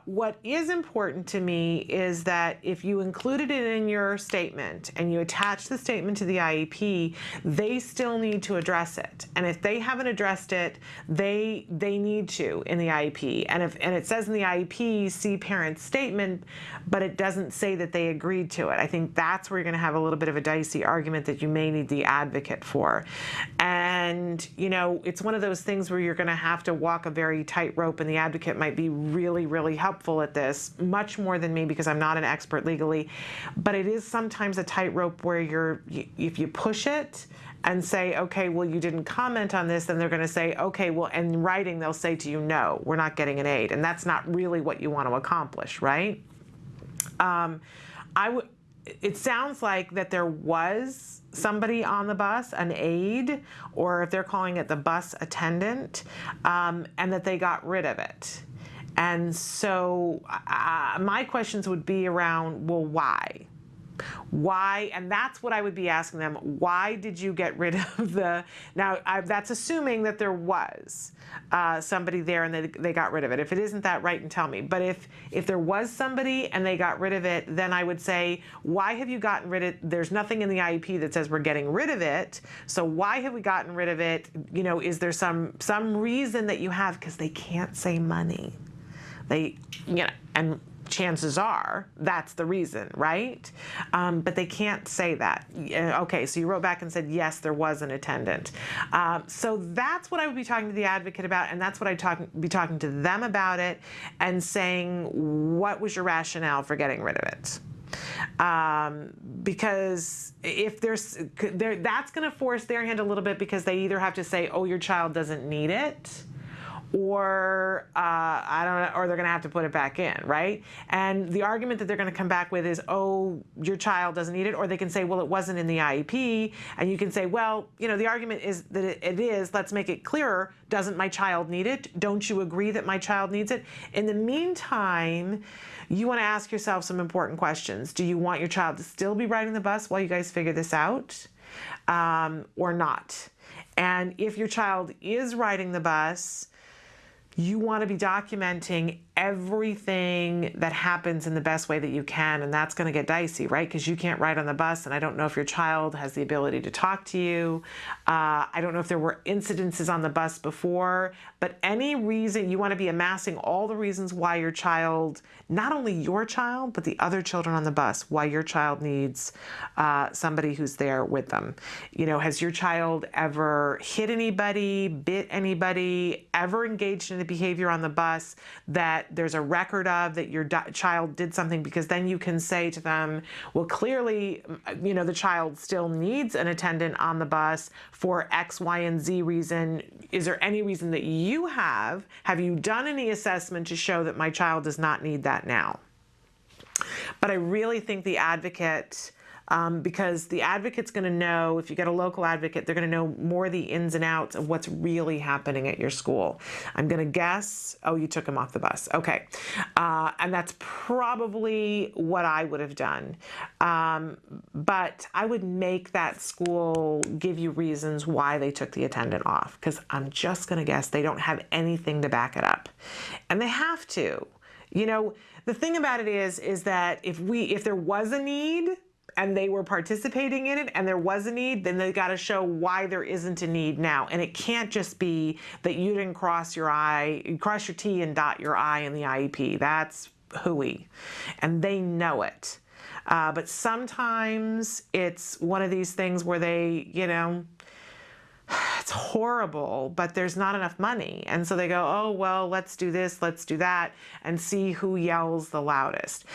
What is important to me is that if you included it in your statement and you attach the statement to the IEP, they still need to address it. And if they haven't addressed it, they need to in the IEP. And it says in the IEP, see parent's statement, but it doesn't say that they agreed to it. I think that's where you're gonna have a little bit of a dicey argument that you may need the advocate for. And you know, it's one of those things where you're gonna have to walk a very tight rope, and the advocate might be really, really helpful at this, much more than me because I'm not an expert legally. But it is sometimes a tightrope where if you push it and say, okay, well, you didn't comment on this, then they're going to say, okay, well, in writing, they'll say to you, no, we're not getting an aid. And that's not really what you want to accomplish, right? It sounds like that there was somebody on the bus, an aide, or if they're calling it the bus attendant, and that they got rid of it. And so my questions would be around, well, why? Why? And that's what I would be asking them. Why did you get rid of the, now that's assuming that there was somebody there and they got rid of it. If it isn't that, write and tell me. But if there was somebody and they got rid of it, then I would say, why have you gotten rid of it? There's nothing in the IEP that says we're getting rid of it. So why have we gotten rid of it? You know, is there some reason that you have? Because they can't say money. They, you know, and chances are that's the reason, right? But they can't say that. Okay, so you wrote back and said, yes, there was an attendant. So that's what I would be talking to the advocate about, and that's what I'd be talking to them about it and saying, what was your rationale for getting rid of it? Because if that's going to force their hand a little bit, because they either have to say, oh, your child doesn't need it, or I don't know, or they're going to have to put it back in, right? And the argument that they're going to come back with is, oh, your child doesn't need it, or they can say, well, it wasn't in the IEP, and you can say, well, you know, the argument is that it is, let's make it clearer, doesn't my child need it? Don't you agree that my child needs it? In the meantime, you want to ask yourself some important questions. Do you want your child to still be riding the bus while you guys figure this out, or not? And if your child is riding the bus, you want to be documenting everything that happens in the best way that you can, and that's going to get dicey, right? Because you can't ride on the bus, and I don't know if your child has the ability to talk to you. I don't know if there were incidences on the bus before, but any reason, you want to be amassing all the reasons why your child, not only your child, but the other children on the bus, why your child needs somebody who's there with them. You know, has your child ever hit anybody, bit anybody, ever engaged in the behavior on the bus that there's a record of, that your child did something, because then you can say to them, well, clearly, the child still needs an attendant on the bus for X, Y, and Z reason. Is there any reason that you have you done any assessment to show that my child does not need that now? But I really think the advocate, because the advocate's going to know, if you get a local advocate, they're going to know more of the ins and outs of what's really happening at your school. I'm going to guess, oh, you took him off the bus. Okay. And that's probably what I would have done. But I would make that school give you reasons why they took the attendant off, because I'm just going to guess they don't have anything to back it up. And they have to. The thing about it is that if there was a need, and they were participating in it, and there was a need, then they got to show why there isn't a need now. And it can't just be that you didn't cross your T and dot your I in the IEP. That's hooey. And they know it. But sometimes it's one of these things where they, it's horrible, but there's not enough money. And so they go, oh, well, let's do this, let's do that, and see who yells the loudest.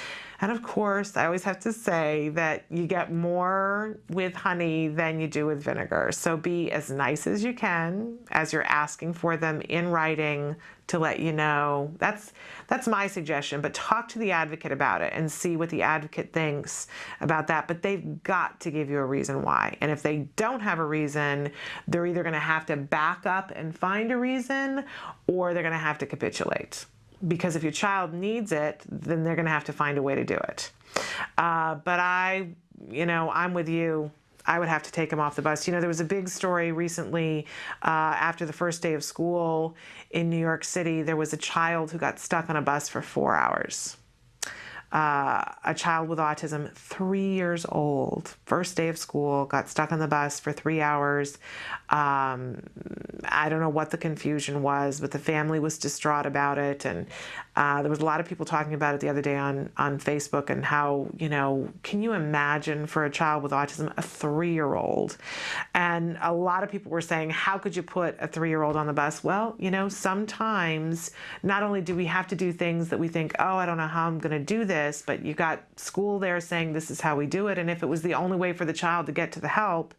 And of course, I always have to say that you get more with honey than you do with vinegar. So be as nice as you can as you're asking for them in writing to let you know. That's my suggestion, but talk to the advocate about it and see what the advocate thinks about that. But they've got to give you a reason why. And if they don't have a reason, they're either going to have to back up and find a reason, or they're going to have to capitulate. Because if your child needs it, then they're going to have to find a way to do it. But I'm with you. I would have to take him off the bus. There was a big story recently after the first day of school in New York City. There was a child who got stuck on a bus for 4 hours. A child with autism, 3 years old, first day of school, got stuck on the bus for 3 hours. I don't know what the confusion was, but the family was distraught about it. And there was a lot of people talking about it the other day on Facebook, and how, can you imagine for a child with autism, a 3-year-old? And a lot of people were saying, how could you put a 3-year-old on the bus? Well, sometimes not only do we have to do things that we think, oh, I don't know how I'm going to do this, but you got school there saying this is how we do it. And if it was the only way for the child to get to the help,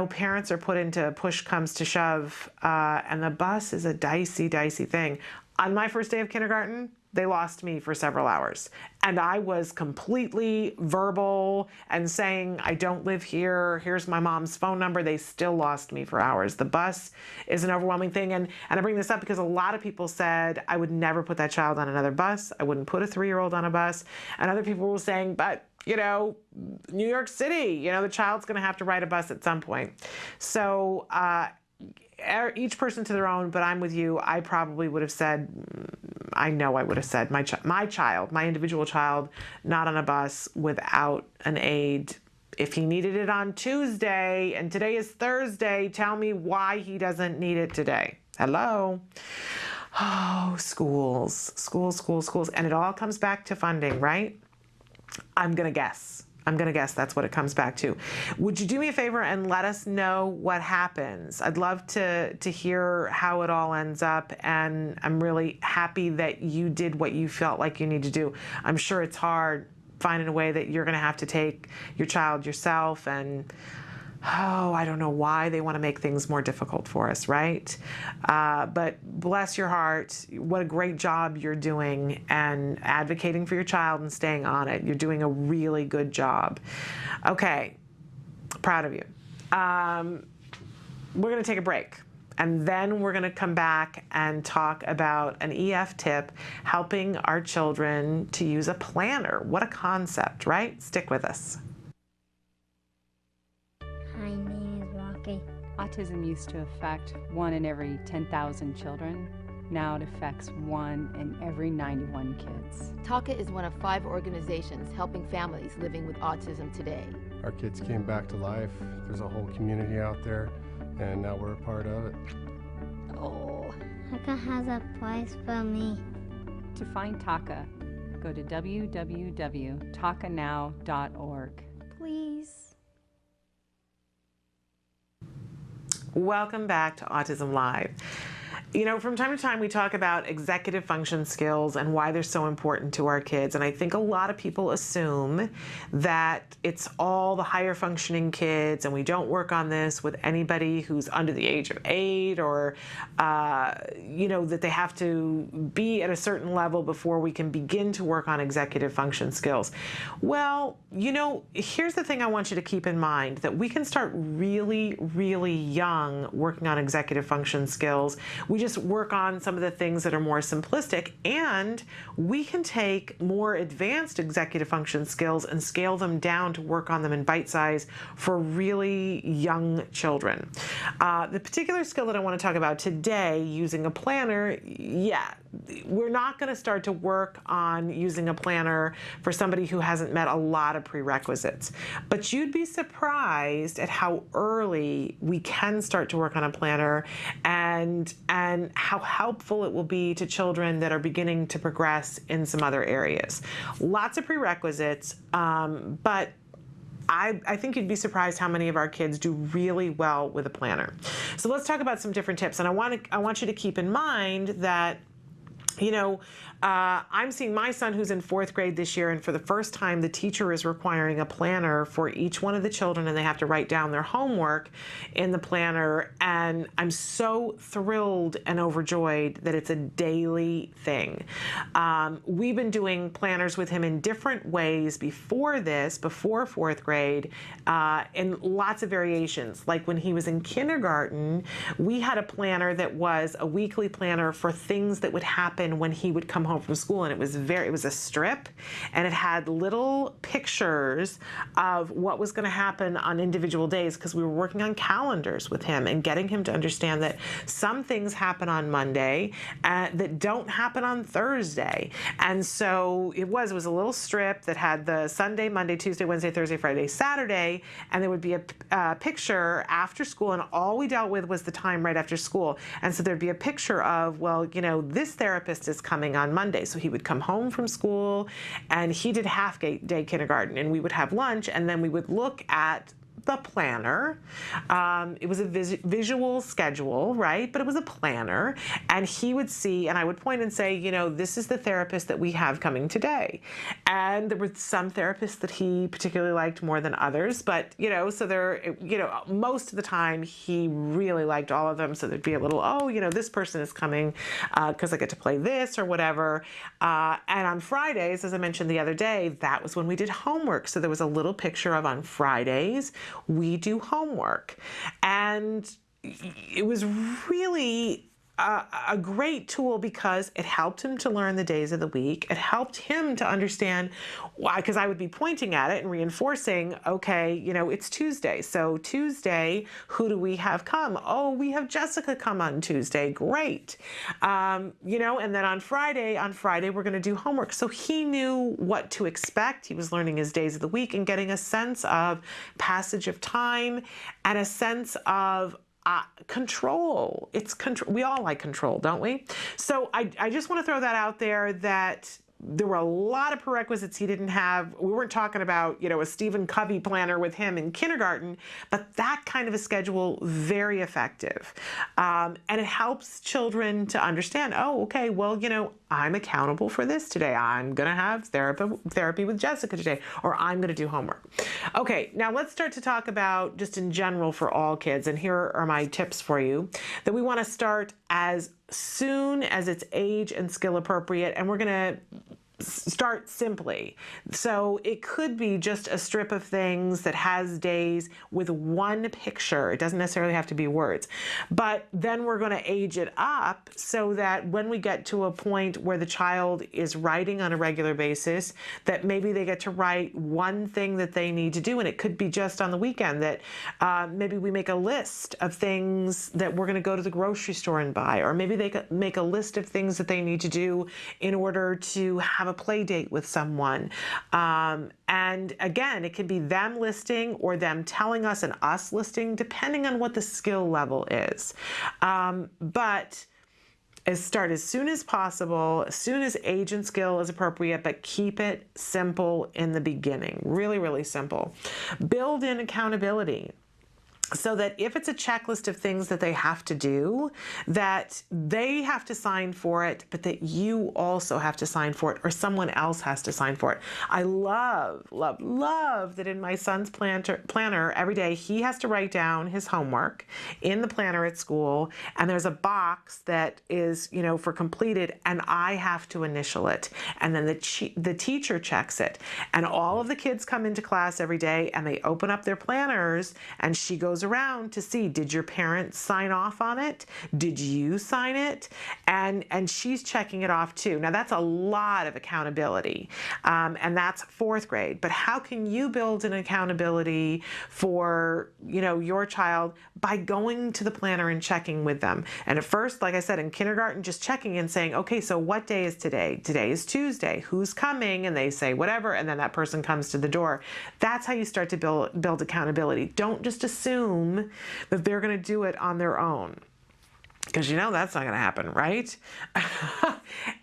parents are put into push comes to shove, and the bus is a dicey thing. On my first day of kindergarten, they lost me for several hours. And I was completely verbal and saying, I don't live here. Here's my mom's phone number. They still lost me for hours. The bus is an overwhelming thing. And I bring this up because a lot of people said, I would never put that child on another bus. I wouldn't put a 3-year-old on a bus. And other people were saying, but New York City, the child's going to have to ride a bus at some point. So, each person to their own, but I'm with you. I probably would have said, I know I would have said, my individual child, not on a bus without an aide. If he needed it on Tuesday and today is Thursday, tell me why he doesn't need it today. Hello? Oh, schools. And it all comes back to funding, right? I'm going to guess that's what it comes back to. Would you do me a favor and let us know what happens? I'd love to hear how it all ends up, and I'm really happy that you did what you felt like you need to do. I'm sure it's hard finding a way that you're going to have to take your child yourself, and I don't know why they want to make things more difficult for us, right? But bless your heart. What a great job you're doing and advocating for your child and staying on it. You're doing a really good job. Okay, proud of you. We're going to take a break. And then we're going to come back and talk about an EF tip, helping our children to use a planner. What a concept, right? Stick with us. My name is Rocky. Autism used to affect 1 in every 10,000 children. Now it affects 1 in every 91 kids. TACA is one of 5 organizations helping families living with autism today. Our kids came back to life. There's a whole community out there, and now we're a part of it. Oh, TACA has a place for me. To find TACA, go to www.tacanow.org. Please. Welcome back to Autism Live. You know, from time to time, we talk about executive function skills and why they're so important to our kids. And I think a lot of people assume that it's all the higher functioning kids, and we don't work on this with anybody who's under the age of 8, or, you know, that they have to be at a certain level before we can begin to work on executive function skills. Well, you know, here's the thing I want you to keep in mind, that we can start really, really young working on executive function skills. We just work on some of the things that are more simplistic, and we can take more advanced executive function skills and scale them down to work on them in bite size for really young children. The particular skill that I want to talk about today, using a planner, yeah, we're not going to start to work on using a planner for somebody who hasn't met a lot of prerequisites. But you'd be surprised at how early we can start to work on a planner, and how helpful it will be to children that are beginning to progress in some other areas. Lots of prerequisites, but I think you'd be surprised how many of our kids do really well with a planner. So let's talk about some different tips. And I want you to keep in mind that, you know, I'm seeing my son who's in 4th grade this year, and for the first time the teacher is requiring a planner for each one of the children, and they have to write down their homework in the planner. And I'm so thrilled and overjoyed that it's a daily thing. We've been doing planners with him in different ways before 4th grade, in lots of variations. Like when he was in kindergarten, we had a planner that was a weekly planner for things that would happen when he would come home from school, and it was a strip, and it had little pictures of what was going to happen on individual days, because we were working on calendars with him and getting him to understand that some things happen on Monday that don't happen on Thursday. And so it was a little strip that had the Sunday, Monday, Tuesday, Wednesday, Thursday, Friday, Saturday, and there would be a picture after school, and all we dealt with was the time right after school. And so there'd be a picture of, well, you know, this therapist is coming on Monday. So he would come home from school, and he did half-day kindergarten, and we would have lunch, and then we would look at the planner. It was a visual schedule, right? But it was a planner, and he would see, and I would point and say, you know, this is the therapist that we have coming today. And there were some therapists that he particularly liked more than others, but, you know, so there, you know, most of the time he really liked all of them. So there'd be a little, oh, you know, this person is coming because I get to play this or whatever. And on Fridays, as I mentioned the other day, that was when we did homework. So there was a little picture of, on Fridays, we do homework. And it was really a great tool, because it helped him to learn the days of the week. It helped him to understand why, because I would be pointing at it and reinforcing, okay, you know, it's Tuesday. So Tuesday, who do we have come? Oh, we have Jessica come on Tuesday. Great. You know, and then on Friday, we're going to do homework. So he knew what to expect. He was learning his days of the week and getting a sense of passage of time and a sense of control. It's control. We all like control, don't we? So I just want to throw that out there, that there were a lot of prerequisites he didn't have. We weren't talking about, you know, a Stephen Covey planner with him in kindergarten, but that kind of a schedule, very effective. And it helps children to understand, oh, okay, well, you know, I'm accountable for this today. I'm going to have therapy with Jessica today, or I'm going to do homework. Okay, now let's start to talk about just in general for all kids. And here are my tips for you, that we want to start as soon as it's age and skill appropriate, and we're going to start simply. So it could be just a strip of things that has days with one picture. It doesn't necessarily have to be words. But then we're going to age it up so that when we get to a point where the child is writing on a regular basis, that maybe they get to write one thing that they need to do. And it could be just on the weekend that maybe we make a list of things that we're going to go to the grocery store and buy, or maybe they could make a list of things that they need to do in order to have a play date with someone. And again, it can be them listing or them telling us and us listing, depending on what the skill level is. But start as soon as possible, as soon as age and skill is appropriate, but keep it simple in the beginning. Really, really simple. Build in accountability. so that if it's a checklist of things that they have to do, that they have to sign for it, but that you also have to sign for it, or someone else has to sign for it. I love, love, love that in my son's planner every day, he has to write down his homework in the planner at school, and there's a box that is, you know, for completed, and I have to initial it, and then the teacher checks it, and all of the kids come into class every day, and they open up their planners, and she goes around to see, did your parents sign off on it? Did you sign it? And she's checking it off too. Now that's a lot of accountability, and that's 4th grade. But how can you build an accountability for, you know, your child? By going to the planner and checking with them. And at first, like I said, in kindergarten, just checking and saying, okay, so what day is today? Today is Tuesday. Who's coming? And they say whatever, and then that person comes to the door. That's how you start to build accountability. Don't just assume that they're going to do it on their own, because you know that's not going to happen, right?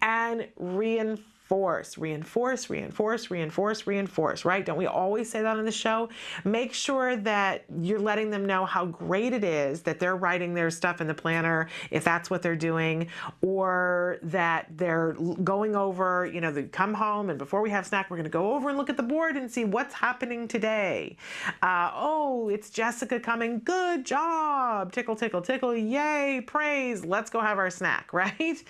And reinforce, reinforce, reinforce, reinforce, reinforce, right? Don't we always say that on the show? Make sure that you're letting them know how great it is that they're writing their stuff in the planner, if that's what they're doing, or that they're going over, you know, they come home and before we have snack, we're going to go over and look at the board and see what's happening today. Oh, it's Jessica coming. Good job. Tickle, tickle, tickle. Yay, praise. Let's go have our snack, right?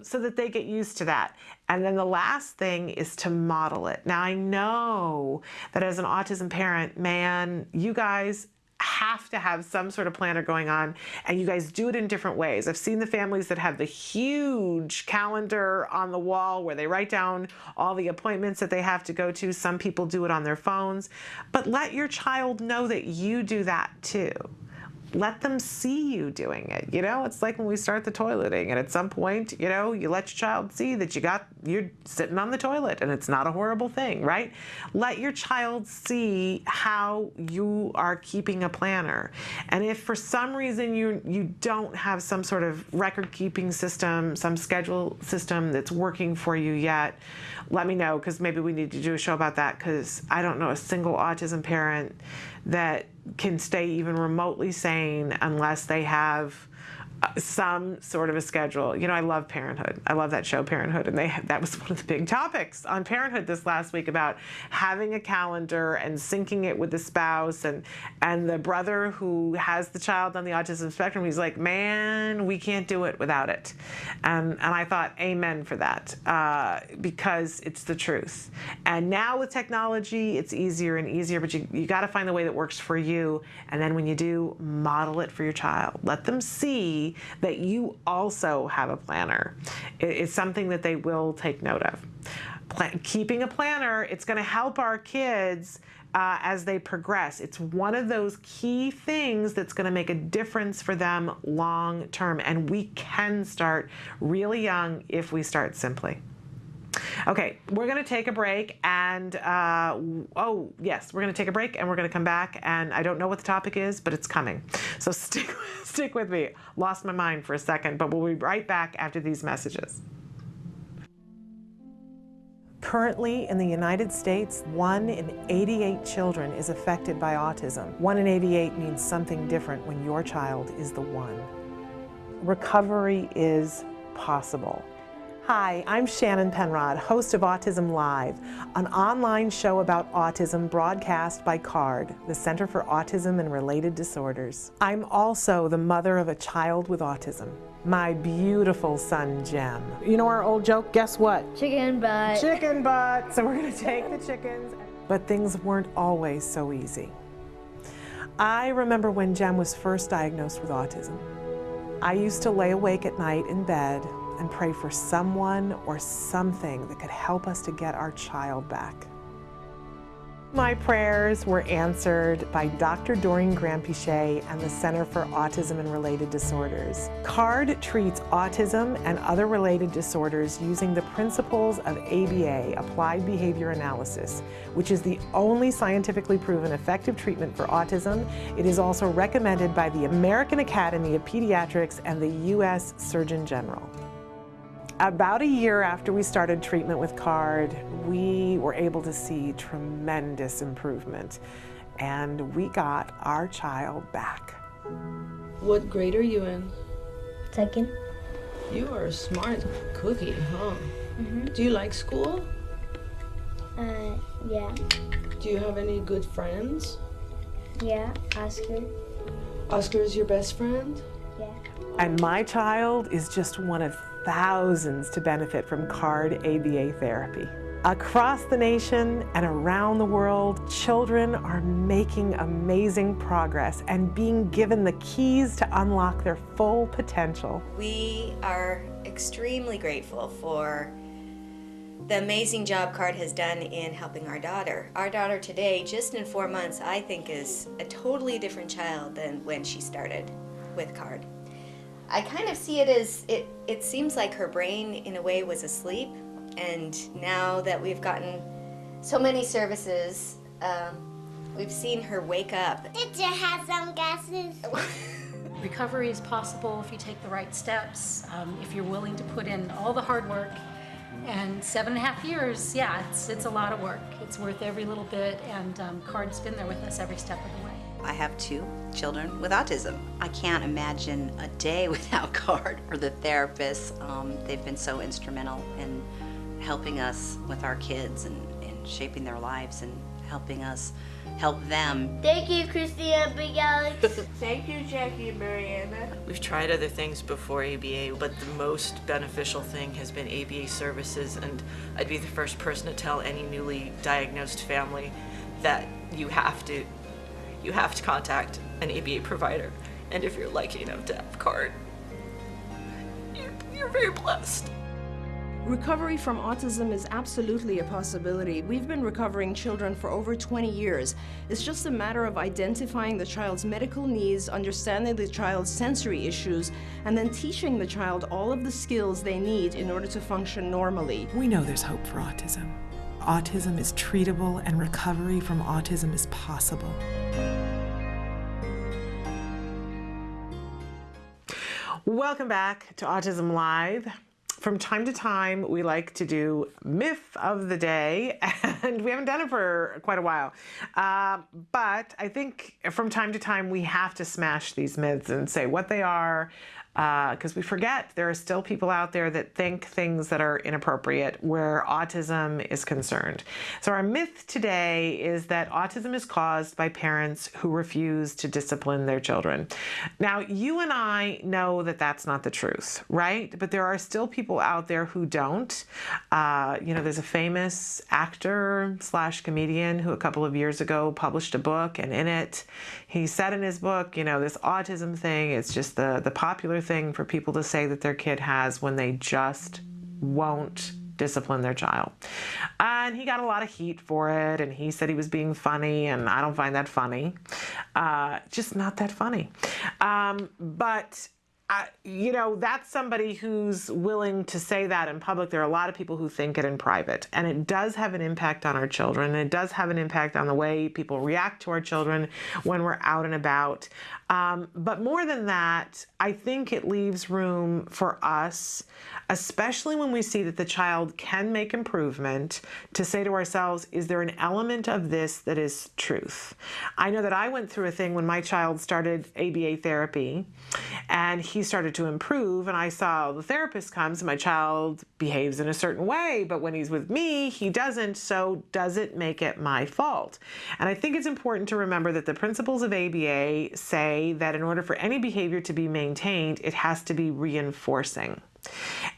So that they get used to that. And then the last thing is to model it. Now, I know that as an autism parent, man, you guys have to have some sort of planner going on, and you guys do it in different ways. I've seen the families that have the huge calendar on the wall where they write down all the appointments that they have to go to. Some people do it on their phones, but let your child know that you do that too. Let them see you doing it. You know, it's like when we start the toileting, and at some point, you know, you let your child see that you're sitting on the toilet and it's not a horrible thing, right? Let your child see how you are keeping a planner. And if for some reason you don't have some sort of record keeping system, some schedule system that's working for you yet, let me know, because maybe we need to do a show about that, because I don't know a single autism parent that can stay even remotely sane unless they have some sort of a schedule. You know, I love Parenthood. I love that show, Parenthood, and that was one of the big topics on Parenthood this last week, about having a calendar and syncing it with the spouse, and the brother who has the child on the autism spectrum. He's like, man, we can't do it without it. And I thought, amen for that, because it's the truth. And now with technology, it's easier and easier, but you got to find the way that works for you. And then when you do, model it for your child. Let them see that you also have a planner. It's something that they will take note of. Keeping a planner, it's going to help our kids as they progress. It's one of those key things that's going to make a difference for them long term. And we can start really young if we start simply. Okay, we're going to take a break, and oh yes, we're going to take a break, and we're going to come back, and I don't know what the topic is, but it's coming. So stick with me. Lost my mind for a second, but we'll be right back after these messages. Currently in the United States, 1 in 88 children is affected by autism. 1 in 88 means something different when your child is the one. Recovery is possible. Hi, I'm Shannon Penrod, host of Autism Live, an online show about autism broadcast by CARD, the Center for Autism and Related Disorders. I'm also the mother of a child with autism, my beautiful son, Jem. You know our old joke, guess what? Chicken butt. Chicken butt. So we're going to take the chickens. But things weren't always so easy. I remember when Jem was first diagnosed with autism. I used to lay awake at night in bed and pray for someone or something that could help us to get our child back. My prayers were answered by Dr. Doreen Graham-Pichet and the Center for Autism and Related Disorders. CARD treats autism and other related disorders using the principles of ABA, Applied Behavior Analysis, which is the only scientifically proven effective treatment for autism. It is also recommended by the American Academy of Pediatrics and the U.S. Surgeon General. About a year after we started treatment with CARD, we were able to see tremendous improvement. and we got our child back. What grade are you in? Second. You are a smart cookie, huh? Mm-hmm. Do you like school? Yeah. Do you have any good friends? Yeah, Oscar. Oscar is your best friend? Yeah. And my child is just one of thousands to benefit from CARD ABA therapy. Across the nation and around the world, children are making amazing progress and being given the keys to unlock their full potential. We are extremely grateful for the amazing job CARD has done in helping our daughter. Our daughter today, just in 4 months, I think is a totally different child than when she started with CARD. I kind of see it as, it seems like her brain in a way was asleep, and now that we've gotten so many services, we've seen her wake up. Teacher has some glasses. Recovery is possible if you take the right steps, if you're willing to put in all the hard work. And 7.5 years, yeah, it's a lot of work. It's worth every little bit, and CARD's been there with us every step of the way. I have 2 children with autism. I can't imagine a day without CARD or the therapists. They've been so instrumental in helping us with our kids and shaping their lives and helping us help them. Thank you, Christina Big Alex. Thank you, Jackie and Mariana. We've tried other things before ABA, but the most beneficial thing has been ABA services, and I'd be the first person to tell any newly diagnosed family that you have to contact an ABA provider, and if you're lucky enough to have CARD, you're very blessed. Recovery from autism is absolutely a possibility. We've been recovering children for over 20 years. It's just a matter of identifying the child's medical needs, understanding the child's sensory issues, and then teaching the child all of the skills they need in order to function normally. We know there's hope for autism. Autism is treatable, and recovery from autism is possible. Welcome back to Autism Live. From time to time, we like to do Myth of the Day, and we haven't done it for quite a while. But I think from time to time, we have to smash these myths and say what they are, because we forget there are still people out there that think things that are inappropriate where autism is concerned. So our myth today is that autism is caused by parents who refuse to discipline their children. Now, you and I know that that's not the truth, right? But there are still people out there who don't. There's a famous actor / comedian who a couple of years ago published a book, and in it, he said in his book, this autism thing, it's just the popular thing for people to say that their kid has when they just won't discipline their child. And he got a lot of heat for it, and he said he was being funny, and I don't find that funny. Just not that funny. That's somebody who's willing to say that in public. There are a lot of people who think it in private, and it does have an impact on our children. And it does have an impact on the way people react to our children when we're out and about. But more than that, I think it leaves room for us, especially when we see that the child can make improvement, to say to ourselves, is there an element of this that is truth? I know that I went through a thing when my child started ABA therapy, and he started to improve, and I saw the therapist comes and my child behaves in a certain way, but when he's with me, he doesn't. So does it make it my fault? And I think it's important to remember that the principles of ABA say that in order for any behavior to be maintained, it has to be reinforcing.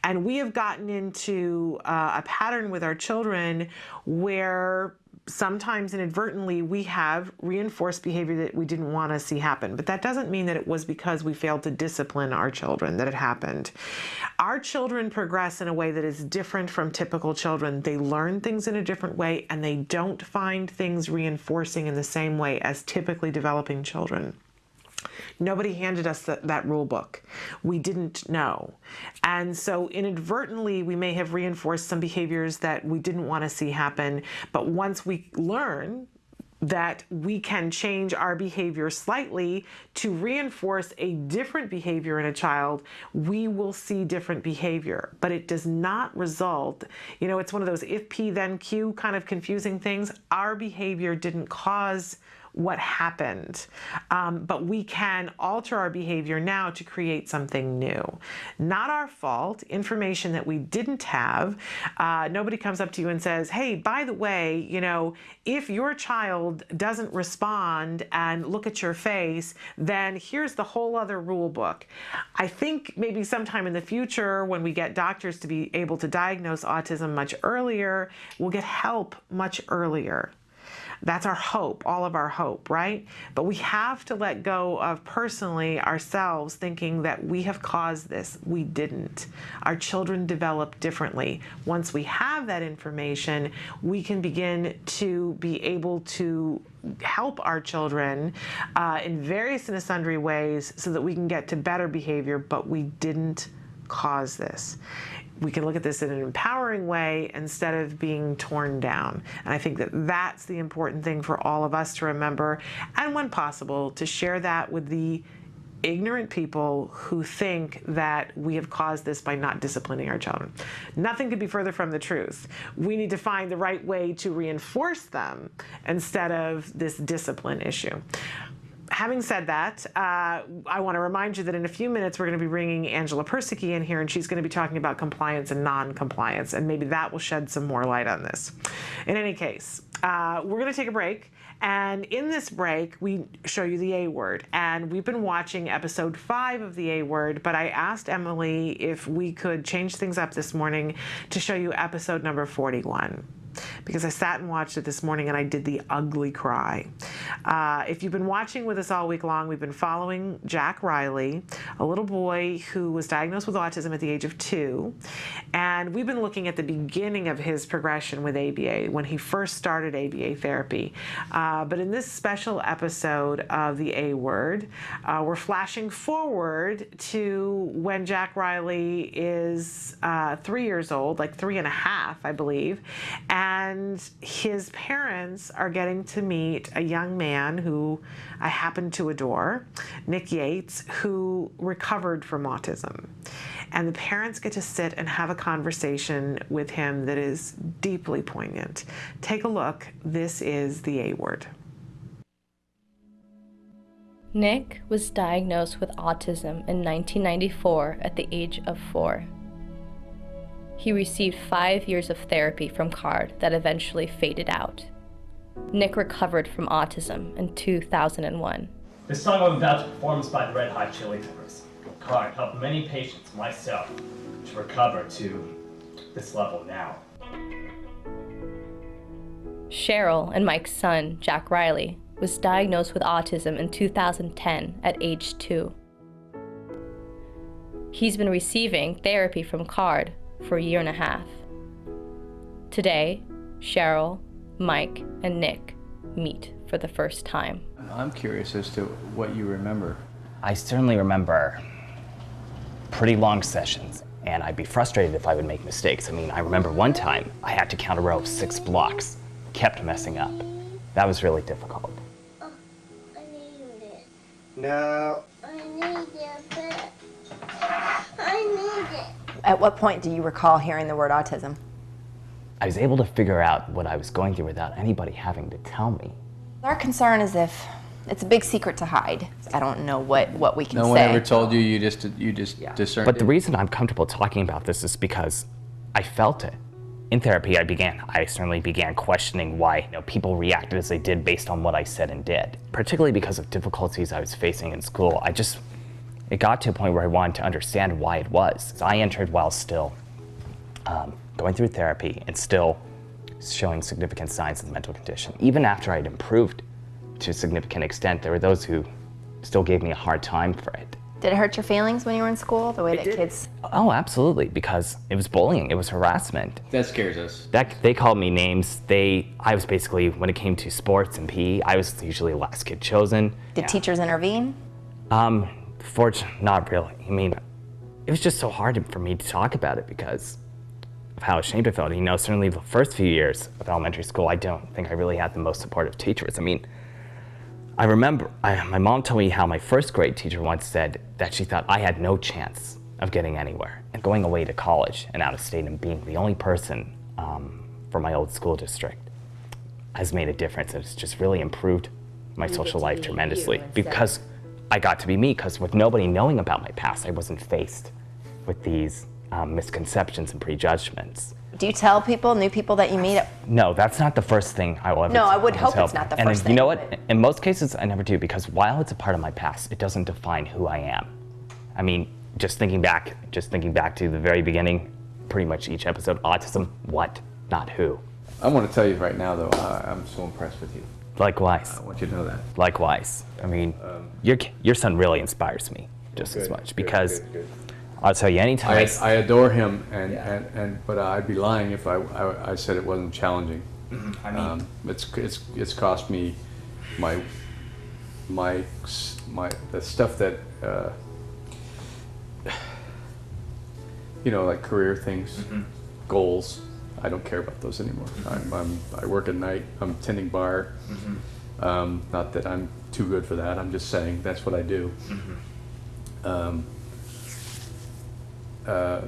And we have gotten into a pattern with our children where sometimes inadvertently we have reinforced behavior that we didn't want to see happen. But that doesn't mean that it was because we failed to discipline our children that it happened. Our children progress in a way that is different from typical children. They learn things in a different way, and they don't find things reinforcing in the same way as typically developing children. Nobody handed us that rule book. We didn't know. And so inadvertently, we may have reinforced some behaviors that we didn't want to see happen. But once we learn that we can change our behavior slightly to reinforce a different behavior in a child, we will see different behavior. But it does not result, it's one of those if P then Q kind of confusing things. Our behavior didn't cause what happened, but we can alter our behavior now to create something new. Not our fault, information that we didn't have. Nobody comes up to you and says, hey, by the way, you know, if your child doesn't respond and look at your face, then here's the whole other rule book. I think maybe sometime in the future, when we get doctors to be able to diagnose autism much earlier, we'll get help much earlier. That's our hope, all of our hope, right? But we have to let go of personally ourselves thinking that we have caused this. We didn't. Our children develop differently. Once we have that information, we can begin to be able to help our children in various and sundry ways so that we can get to better behavior, but we didn't cause this. We can look at this in an empowering way instead of being torn down. And I think that that's the important thing for all of us to remember, and when possible, to share that with the ignorant people who think that we have caused this by not disciplining our children. Nothing could be further from the truth. We need to find the right way to reinforce them instead of this discipline issue. Having said that, I want to remind you that in a few minutes we're going to be bringing Angela Persicke in here, and she's going to be talking about compliance and non-compliance, and maybe that will shed some more light on this. In any case, we're going to take a break, and in this break we show you the A word, and we've been watching episode 5 of the A word, but I asked Emily if we could change things up this morning to show you episode number 41. Because I sat and watched it this morning and I did the ugly cry. If you've been watching with us all week long, we've been following Jack Riley, a little boy who was diagnosed with autism at the age of 2. And we've been looking at the beginning of his progression with ABA, when he first started ABA therapy. But in this special episode of the A word, we're flashing forward to when Jack Riley is 3 years old, like 3.5, I believe. And his parents are getting to meet a young man who I happen to adore, Nick Yates, who recovered from autism. And the parents get to sit and have a conversation with him that is deeply poignant. Take a look. This is the A word. Nick was diagnosed with autism in 1994 at the age of 4. He received 5 years of therapy from CARD that eventually faded out. Nick recovered from autism in 2001. The song I'm about to perform is by the Red Hot Chili Peppers. CARD helped many patients, myself, to recover to this level now. Cheryl and Mike's son, Jack Riley, was diagnosed with autism in 2010 at age 2. He's been receiving therapy from CARD for 1.5 years. Today, Cheryl, Mike, and Nick meet for the first time. I'm curious as to what you remember. I certainly remember pretty long sessions, and I'd be frustrated if I would make mistakes. I mean, I remember one time I had to count a row of 6 blocks, kept messing up. That was really difficult. Oh, I need it. No. I need it. I need it. At what point do you recall hearing the word autism? I was able to figure out what I was going through without anybody having to tell me. Our concern is if it's a big secret to hide. I don't know what we can say. No one ever told you, you just discerned But the it? reason I'm comfortable talking about this is because I felt it. In therapy, I certainly began questioning why people reacted as they did based on what I said and did. Particularly because of difficulties I was facing in school. It got to a point where I wanted to understand why it was. So I entered while still going through therapy and still showing significant signs of the mental condition. Even after I'd improved to a significant extent, there were those who still gave me a hard time for it. Did it hurt your feelings when you were in school, the way that kids... Oh, absolutely, because it was bullying, it was harassment. That scares us. They called me names. I was basically, when it came to sports and PE, I was usually the last kid chosen. Did teachers intervene? Fortunately, not really. I mean, it was just so hard for me to talk about it because of how ashamed I felt. Certainly the first few years of elementary school, I don't think I really had the most supportive teachers. I mean, I remember my mom told me how my first grade teacher once said that she thought I had no chance of getting anywhere. And going away to college and out of state and being the only person from my old school district has made a difference. It's just really improved my social life tremendously because I got to be me, because with nobody knowing about my past, I wasn't faced with these misconceptions and prejudgments. Do you tell people, new people that you meet? No, that's not the first thing I will ever No, I would tell hope it's not the and first then, thing. you know what? In most cases, I never do, because while it's a part of my past, it doesn't define who I am. I mean, just thinking back to the very beginning, pretty much each episode, autism, what, not who. I want to tell you right now, though, I'm so impressed with you. Likewise. I want you to know that. Likewise. I mean, your son really inspires me just as much, because I'll tell you, anytime I adore him, but I'd be lying if I said it wasn't challenging. I mean, it's cost me the stuff that you know, like career things, goals. I don't care about those anymore. I work at night. I'm tending bar. Not that I'm too good for that. I'm just saying that's what I do. I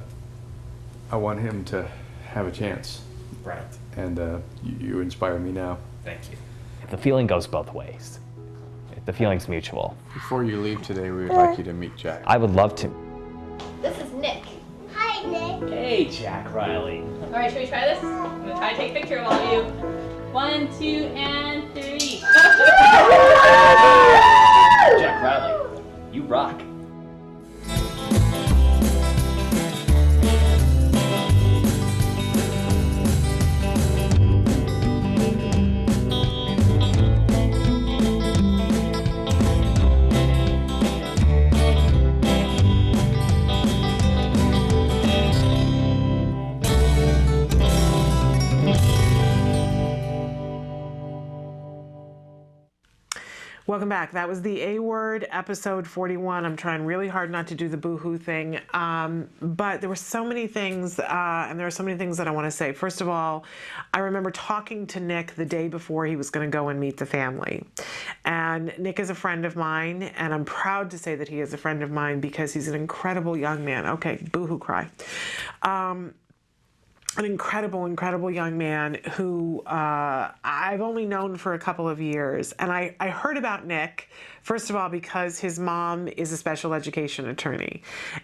want him to have a chance. Right. And you inspire me now. Thank you. The feeling goes both ways. The feeling's mutual. Before you leave today, we would like you to meet Jack. I would love to. This is Nick. Hi, Nick. Hey, Jack Riley. All right, should we try this? I'm gonna try to take a picture of all of you. 1, 2, and 3. Jack Riley, you rock. Welcome back. That was the A Word, episode 41. I'm trying really hard not to do the boohoo thing, but there were so many things, and there are so many things that I want to say. First of all, I remember talking to Nick the day before he was going to go and meet the family. And Nick is a friend of mine, and I'm proud to say that he is a friend of mine because he's an incredible young man. Okay, boohoo cry. An incredible young man who I've only known for a couple of years. And I heard about Nick, first of all, because his mom is a special education attorney.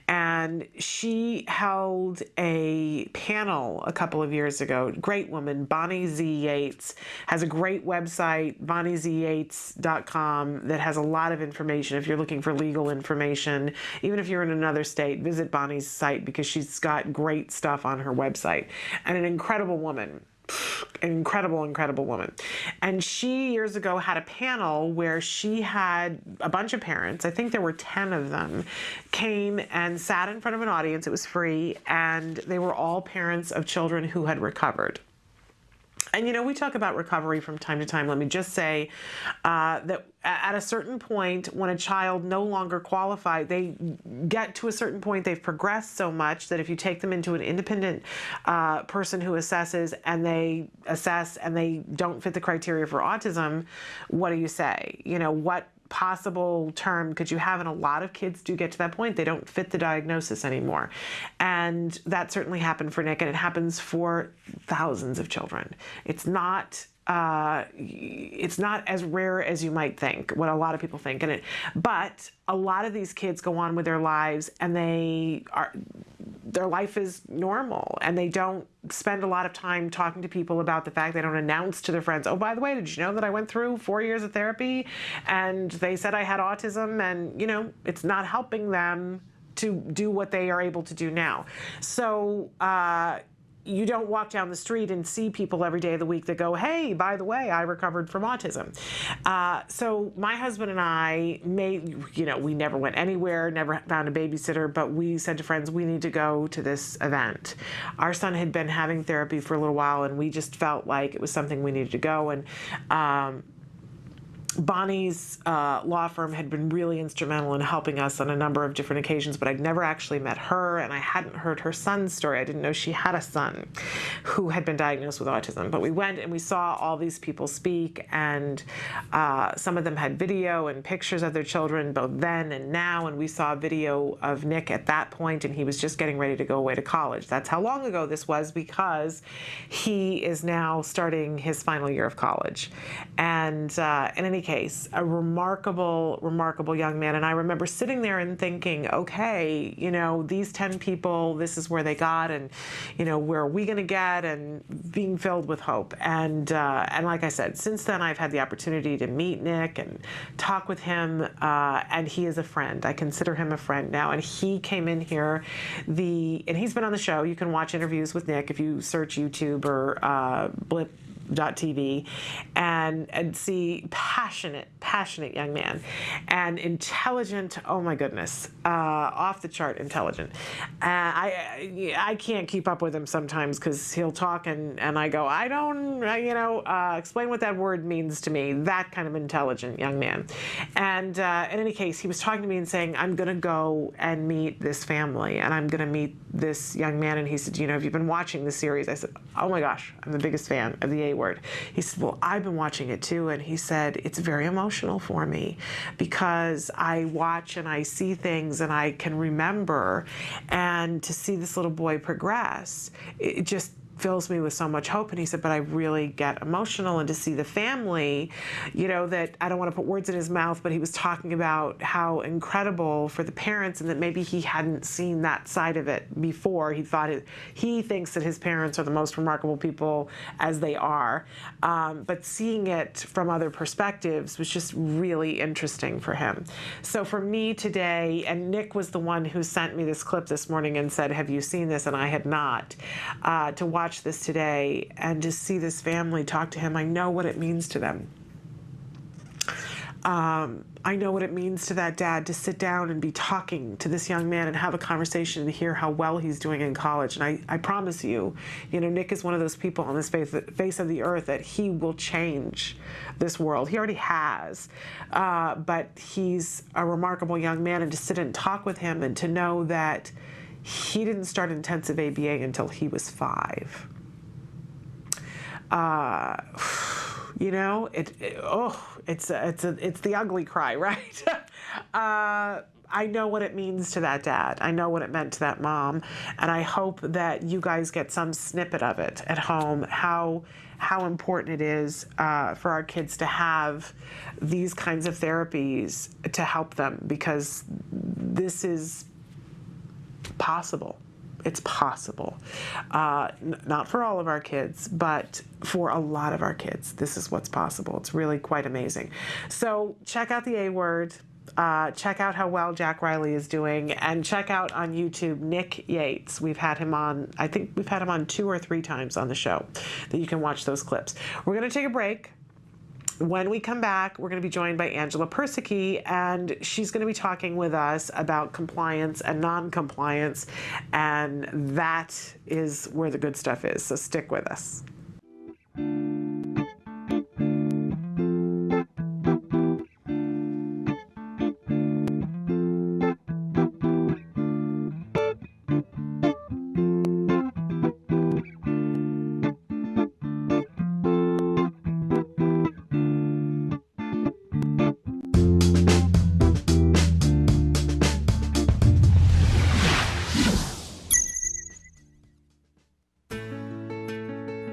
And she held a panel a couple of years ago. Great woman, Bonnie Z. Yates, has a great website, bonniezyates.com, that has a lot of information. If you're looking for legal information, even if you're in another state, visit Bonnie's site because she's got great stuff on her website. And an incredible woman, an incredible woman. And she years ago had a panel where she had a bunch of parents, I think there were 10 of them, came and sat in front of an audience. It was free, and they were all parents of children who had recovered. And, you know, we talk about recovery from time to time. Let me just say that at a certain point, when a child no longer qualifies, they get to a certain point, they've progressed so much that if you take them into an independent person who assesses and they assess and they don't fit the criteria for autism, what do you say? You know, what possible term could you have? And a lot of kids do get to that point. They don't fit the diagnosis anymore. And that certainly happened for Nick, and it happens for thousands of children. It's not as rare as you might think, what a lot of people think. But a lot of these kids go on with their lives, and their life is normal, and they don't spend a lot of time talking to people about the fact. They don't announce to their friends, oh, by the way, did you know that I went through 4 years of therapy and they said I had autism? And, you know, it's not helping them to do what they are able to do now. So, you don't walk down the street and see people every day of the week that go, hey, by the way, I recovered from autism. So my husband and I we never went anywhere, never found a babysitter, but we said to friends, we need to go to this event. Our son had been having therapy for a little while, and we just felt like it was something we needed to go. And Bonnie's law firm had been really instrumental in helping us on a number of different occasions, but I'd never actually met her, and I hadn't heard her son's story. I didn't know she had a son who had been diagnosed with autism. But we went and we saw all these people speak, and some of them had video and pictures of their children, both then and now, and we saw a video of Nick at that point, and he was just getting ready to go away to college. That's how long ago this was, because he is now starting his final year of college. And in any case, a remarkable, remarkable young man. And I remember sitting there and thinking, okay, you know, these 10 people, this is where they got, and, you know, where are we going to get, and being filled with hope. And like I said, since then I've had the opportunity to meet Nick and talk with him, and he is a friend. I consider him a friend now. And he came in here, and he's been on the show. You can watch interviews with Nick if you search YouTube or blip.tv and see passionate young man, and intelligent. Oh my goodness, off the chart intelligent. I can't keep up with him sometimes because he'll talk and I go, I don't, explain what that word means to me. That kind of intelligent young man. And in any case, he was talking to me and saying, I'm going to go and meet this family, and I'm going to meet this young man. And he said, you know, have you been watching the series? I said, oh my gosh, I'm the biggest fan of the A Word. He said, well, I've been watching it too. And he said, it's very emotional for me because I watch and I see things and I can remember, and to see this little boy progress, it just fills me with so much hope. And he said, but I really get emotional, and to see the family, you know, that I don't want to put words in his mouth, but he was talking about how incredible for the parents, and that maybe he hadn't seen that side of it before. He thinks that his parents are the most remarkable people as they are, but seeing it from other perspectives was just really interesting for him. So for me today, and Nick was the one who sent me this clip this morning and said, have you seen this? And I had not, to watch this today and to see this family, talk to him. I know what it means to them. I know what it means to that dad to sit down and be talking to this young man and have a conversation and hear how well he's doing in college. And I promise you, you know, Nick is one of those people on this face of the earth that he will change this world. He already has, but he's a remarkable young man, and to sit and talk with him and to know that he didn't start intensive ABA until he was 5. You know, it's the ugly cry, right? I know what it means to that dad. I know what it meant to that mom, and I hope that you guys get some snippet of it at home. How important it is for our kids to have these kinds of therapies to help them, because this is possible. It's possible. Not for all of our kids, but for a lot of our kids, this is what's possible. It's really quite amazing. So check out the A Word. Check out how well Jack Riley is doing, and check out on YouTube Nick Yates. We've had him on, I think we've had him on 2 or 3 times on the show that you can watch those clips. We're going to take a break. When we come back, we're going to be joined by Angela Persicke, and she's going to be talking with us about compliance and non-compliance, and that is where the good stuff is. So stick with us.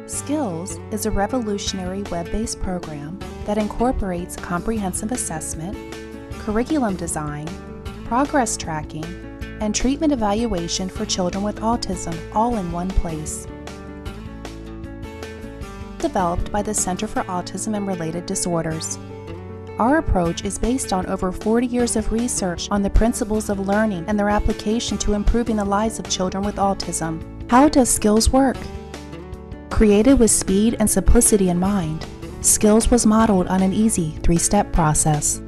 Skills is a revolutionary web-based program that incorporates comprehensive assessment, curriculum design, progress tracking, and treatment evaluation for children with autism all in one place. Developed by the Center for Autism and Related Disorders. Our approach is based on over 40 years of research on the principles of learning and their application to improving the lives of children with autism. How does Skills work? Created with speed and simplicity in mind, Skills was modeled on an easy 3-step process.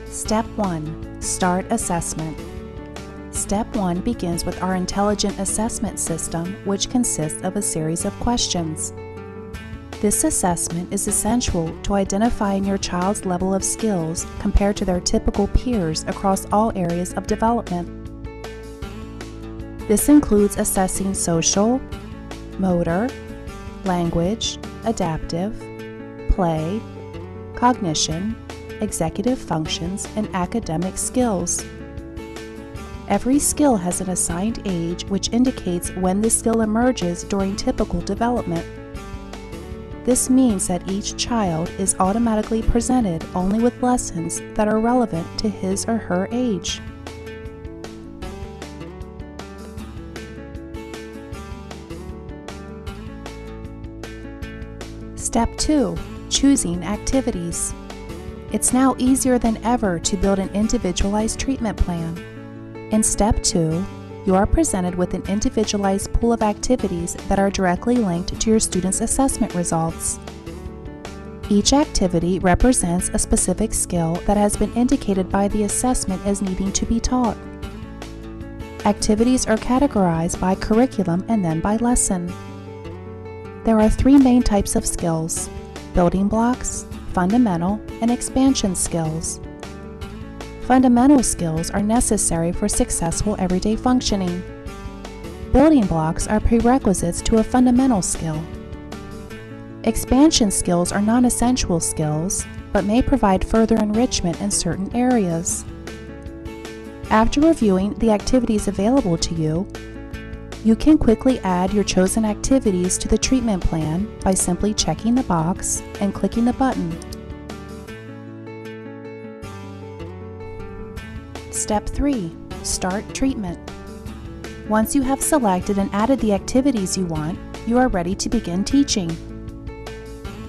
Step 1. Start assessment. Step 1 begins with our intelligent assessment system, which consists of a series of questions. This assessment is essential to identifying your child's level of skills compared to their typical peers across all areas of development. This includes assessing social, motor, language, adaptive, play, cognition, executive functions, and academic skills. Every skill has an assigned age which indicates when the skill emerges during typical development. This means that each child is automatically presented only with lessons that are relevant to his or her age. Step 2. Choosing activities. It's now easier than ever to build an individualized treatment plan. In Step 2, you are presented with an individualized pool of activities that are directly linked to your student's assessment results. Each activity represents a specific skill that has been indicated by the assessment as needing to be taught. Activities are categorized by curriculum and then by lesson. There are 3 main types of skills: building blocks, fundamental, and expansion skills. Fundamental skills are necessary for successful everyday functioning. Building blocks are prerequisites to a fundamental skill. Expansion skills are non-essential skills, but may provide further enrichment in certain areas. After reviewing the activities available to you, you can quickly add your chosen activities to the treatment plan by simply checking the box and clicking the button. Step 3. Start treatment. Once you have selected and added the activities you want, you are ready to begin teaching.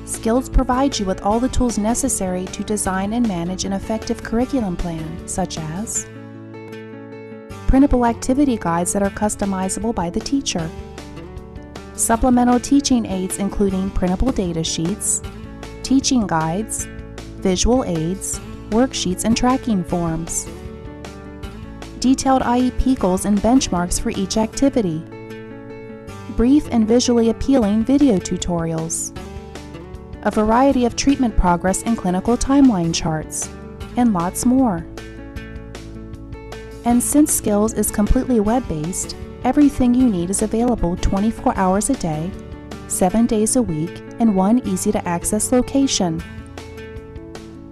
Skills provide you with all the tools necessary to design and manage an effective curriculum plan, such as printable activity guides that are customizable by the teacher, supplemental teaching aids including printable data sheets, teaching guides, visual aids, worksheets, and tracking forms, detailed IEP goals and benchmarks for each activity, brief and visually appealing video tutorials, a variety of treatment progress and clinical timeline charts, and lots more. And since Skills is completely web-based, everything you need is available 24 hours a day, 7 days a week, in one easy-to-access location.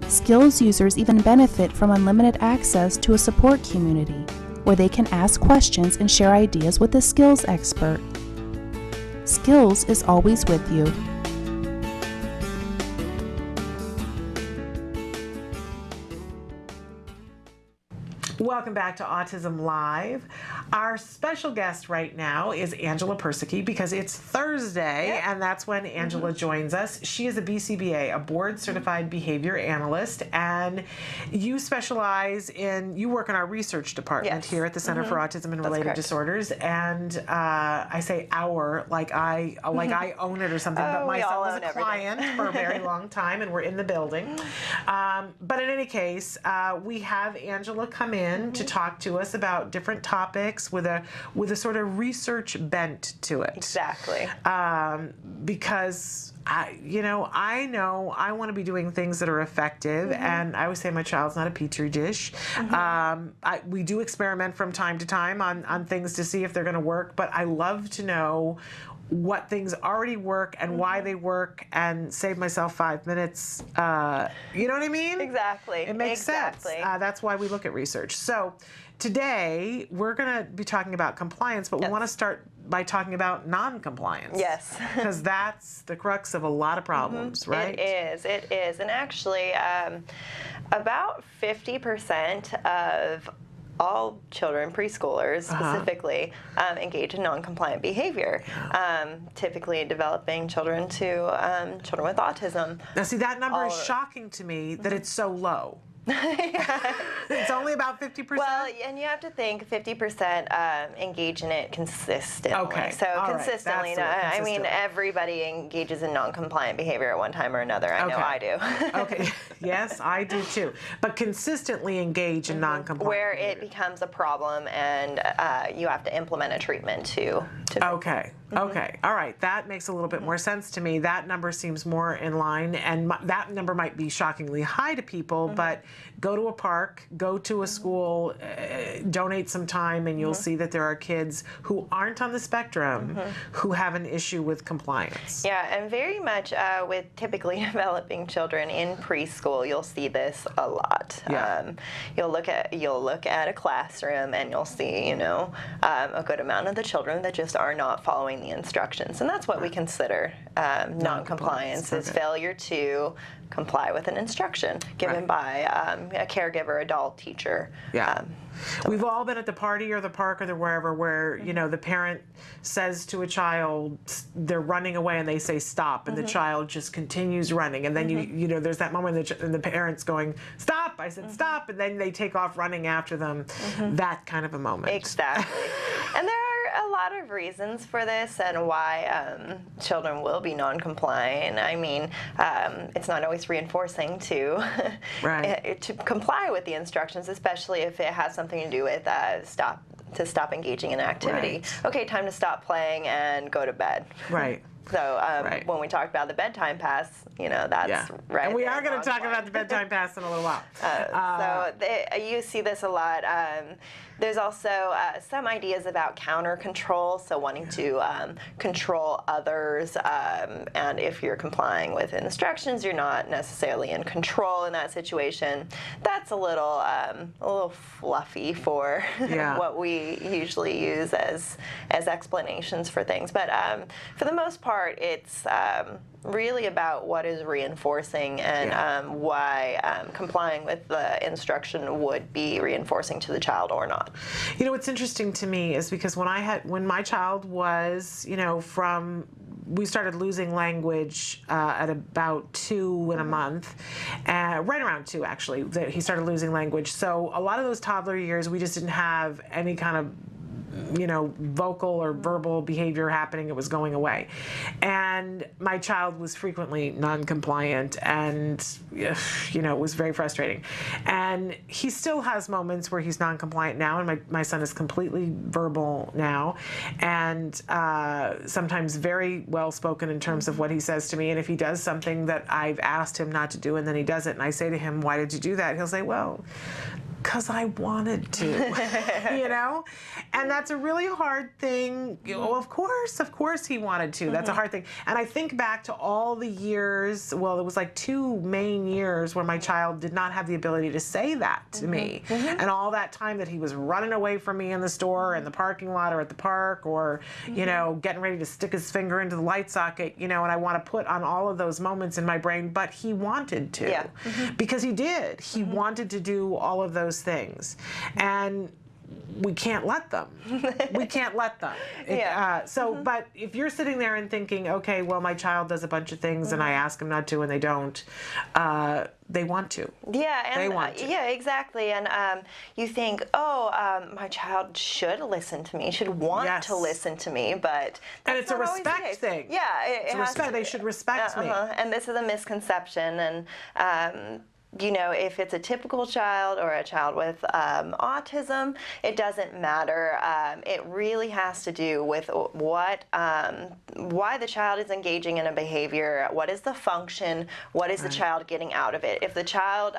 Skills users even benefit from unlimited access to a support community, where they can ask questions and share ideas with a skills expert. Skills is always with you. Welcome back to Autism Live. Our special guest right now is Angela Persicke because it's Thursday, and that's when Angela joins us. She is a BCBA, a board-certified behavior analyst, and you specialize in, you work in our research department here at the Center for Autism and Related Disorders, and I say our, like I own it or something, but my son was a client for a very long time, and we're in the building. But in any case, we have Angela come in to talk to us about different topics with a sort of research bent to it. Exactly. Because I know I want to be doing things that are effective, and I always say my child's not a petri dish. We do experiment from time to time on things to see if they're going to work, but I love to know what things already work and why they work, and save myself 5 minutes. You know what I mean? Exactly. It makes sense. That's why we look at research. So today we're going to be talking about compliance, but we want to start by talking about non-compliance. Yes. Because that's the crux of a lot of problems, right? It is. And actually, about 50% of all children, preschoolers specifically, engage in non-compliant behavior, typically developing children to children with autism. Now see, that number is shocking to me that it's so low. It's only about 50%? Well, and you have to think 50% engage in it consistently. Okay. So consistently, I mean, everybody engages in non-compliant behavior at one time or another. I know I do. Okay. Yes, I do too. But consistently engage in non-compliant where behavior. It becomes a problem and you have to implement a treatment to Okay. Okay. All right. That makes a little bit more sense to me. That number seems more in line, and that number might be shockingly high to people, but go to a park, go to a school, donate some time, and you'll see that there are kids who aren't on the spectrum who have an issue with compliance. Yeah, and very much with typically developing children in preschool, you'll see this a lot. Yeah. You'll look at a classroom and you'll see, a good amount of the children that just are not following the instructions. And that's what we consider non-compliance, is failure to comply with an instruction given by a caregiver, adult, teacher. Yeah. We've all been at the party or the park or the wherever where, you know, the parent says to a child, they're running away and they say stop, and the child just continues running. And then, you know, there's that moment and the parent's going, stop, I said stop, and then they take off running after them. That kind of a moment. Exactly. And there are a lot of reasons for this and why children will be non-compliant. I mean, it's not always reinforcing to to comply with the instructions, especially if it has something to do with stop engaging in activity. Okay, time to stop playing and go to bed. Right. So when we talked about the bedtime pass, you know, that's right. And we are going to talk about the bedtime pass in a little while. You see this a lot. There's also some ideas about counter control, so wanting to control others, and if you're complying with instructions, you're not necessarily in control in that situation. That's a little fluffy for what we usually use as explanations for things. But for the most part, it's really about what is reinforcing and why complying with the instruction would be reinforcing to the child or not. You know, what's interesting to me is because when my child was, you know, we started losing language at about 2 in a month, right around 2 actually, that he started losing language. So a lot of those toddler years, we just didn't have any kind of, you know, vocal or verbal behavior happening. It was going away. And my child was frequently non-compliant, and, you know, it was very frustrating. And he still has moments where he's non-compliant now, and my son is completely verbal now, and sometimes very well-spoken in terms of what he says to me. And if he does something that I've asked him not to do, and then he does it, and I say to him, why did you do that? He'll say, well, because I wanted to, you know? And that's a really hard thing. Oh, of course he wanted to. That's a hard thing. And I think back to all the years, well, it was like 2 main years where my child did not have the ability to say that to me. And all that time that he was running away from me in the store, in the parking lot, or at the park, or, you know, getting ready to stick his finger into the light socket, you know, and I want to put on all of those moments in my brain, but he wanted to. Because he did. He wanted to do all of those things, and we can't let them. We can't let them. But if you're sitting there and thinking, okay, well, my child does a bunch of things and I ask them not to and they don't, they want to. They want to. Yeah, exactly. And you think, oh, my child should listen to me, should want to listen to me, but and it's a respect thing. Yeah, it's a respect. They should respect me. And this is a misconception. And you know, if it's a typical child or a child with autism, it doesn't matter. It really has to do with why the child is engaging in a behavior, what is the function, what is the child getting out of it. If the child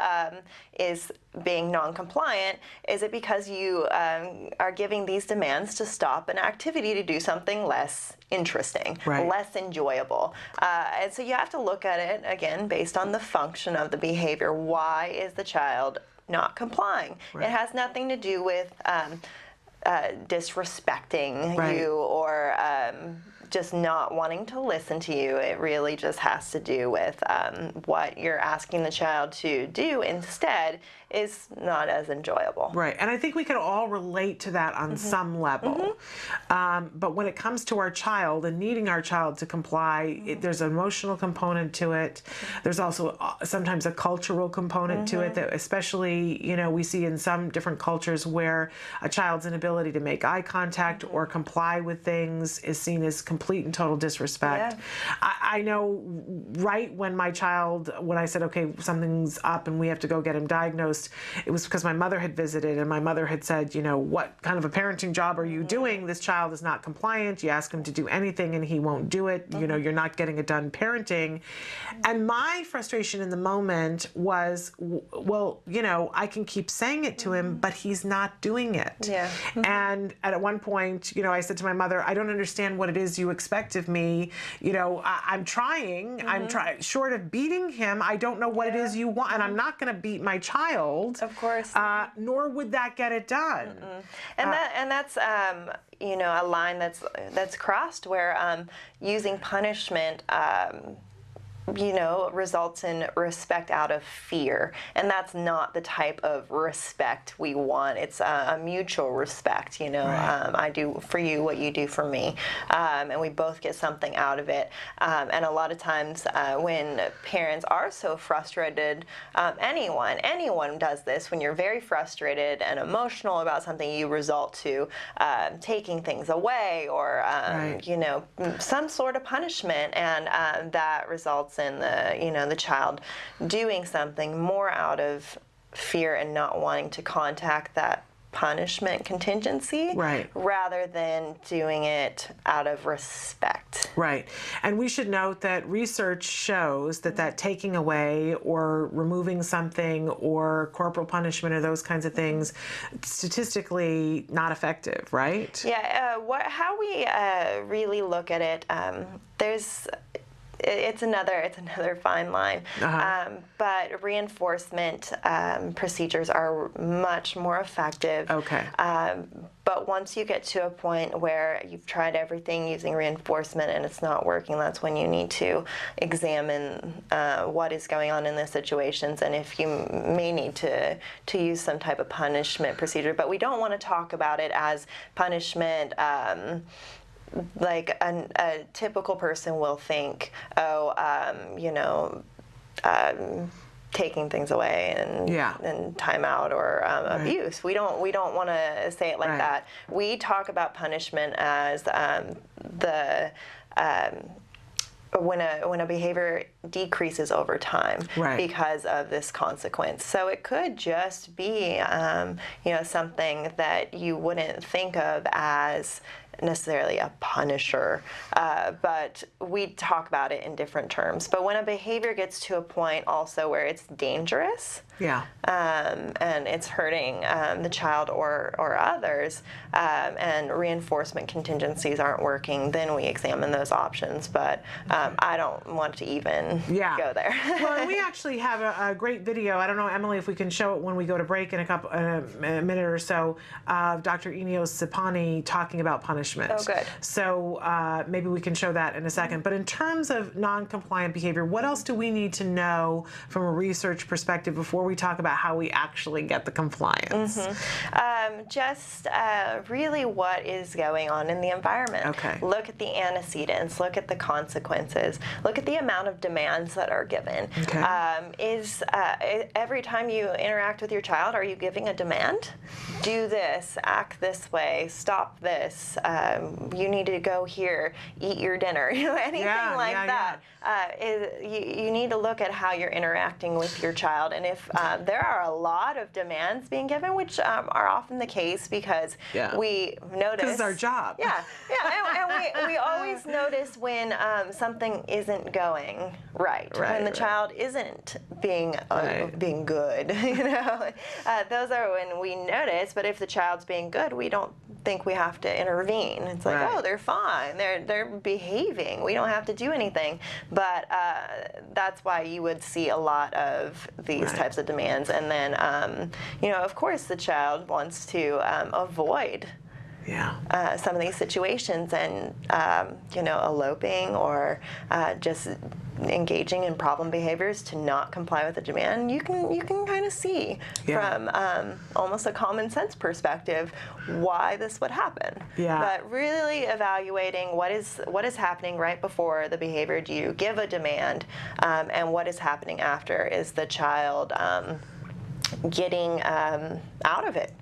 is being non-compliant, is it because you are giving these demands to stop an activity to do something less interesting, less enjoyable? And so you have to look at it, again, based on the function of the behavior. Why is the child not complying? It has nothing to do with disrespecting you or just not wanting to listen to you. It really just has to do with what you're asking the child to do instead is not as enjoyable. Right, and I think we can all relate to that on some level. But when it comes to our child and needing our child to comply, there's an emotional component to it. There's also sometimes a cultural component to it that especially, you know, we see in some different cultures where a child's inability to make eye contact or comply with things is seen as complete and total disrespect. I know right when my child, when I said, okay, something's up and we have to go get him diagnosed, it was because my mother had visited and my mother had said, you know, what kind of a parenting job are you doing? This child is not compliant. You ask him to do anything and he won't do it. You know, you're not getting it done parenting. And my frustration in the moment was, well, you know, I can keep saying it to him, but he's not doing it. And at one point, you know, I said to my mother, I don't understand what it is you expect of me. You know, I'm trying. I'm trying. Short of beating him, I don't know what it is you want. And I'm not going to beat my child. Of course. Nor would that get it done. And that's a line that's crossed where using punishment results in respect out of fear, and that's not the type of respect we want. It's a mutual respect. Right. I do for you what you do for me, and we both get something out of it. And a lot of times when parents are so frustrated, anyone does this. When you're very frustrated and emotional about something, you resort to taking things away or right. Some sort of punishment, and that results in the child doing something more out of fear and not wanting to contact that punishment contingency, right. rather than doing it out of respect. Right. And we should note that research shows that taking away or removing something or corporal punishment or those kinds of things, statistically not effective, right? Yeah. How we really look at it, it's another fine line. Uh-huh. But reinforcement procedures are much more effective. Okay. But once you get to a point where you've tried everything using reinforcement and it's not working, that's when you need to examine what is going on in the situations and if you may need to use some type of punishment procedure. But we don't want to talk about it as punishment. Like a typical person will think, taking things away and time out or right. abuse. We don't want to say it like right. that. We talk about punishment as when a behavior decreases over time right. because of this consequence. So it could just be something that you wouldn't think of as necessarily a punisher, but we talk about it in different terms. But when a behavior gets to a point also where it's dangerous, and it's hurting the child or others, and reinforcement contingencies aren't working, then we examine those options. But I don't want to even go there. Well, and we actually have a great video. I don't know, Emily, if we can show it when we go to break in a minute or so, of Dr. Eneos Sipani talking about punishment. Oh, good. So maybe we can show that in a second. But in terms of non-compliant behavior, what else do we need to know from a research perspective before we talk about how we actually get the compliance? Just really what is going on in the environment. Okay. Look at the antecedents, look at the consequences, look at the amount of demands that are given. Okay. Every time you interact with your child, are you giving a demand? Do this, act this way, stop this, you need to go here, eat your dinner, anything like that. You need to look at how you're interacting with your child, and if there are a lot of demands being given, which are often the case because we notice. Because it's our job. And we always notice when something isn't going right, when the child isn't being good. Those are when we notice. But if the child's being good, we don't think we have to intervene. It's like, oh, they're fine. They're behaving. We don't have to do anything. But that's why you would see a lot of these types of demands. And then, of course, the child wants to avoid some of these situations, and eloping or just engaging in problem behaviors to not comply with the demand. You can kind of see from almost a common sense perspective why this would happen. But really evaluating what is happening right before the behavior. Do you give a demand, and what is happening after? Is the child getting out of it?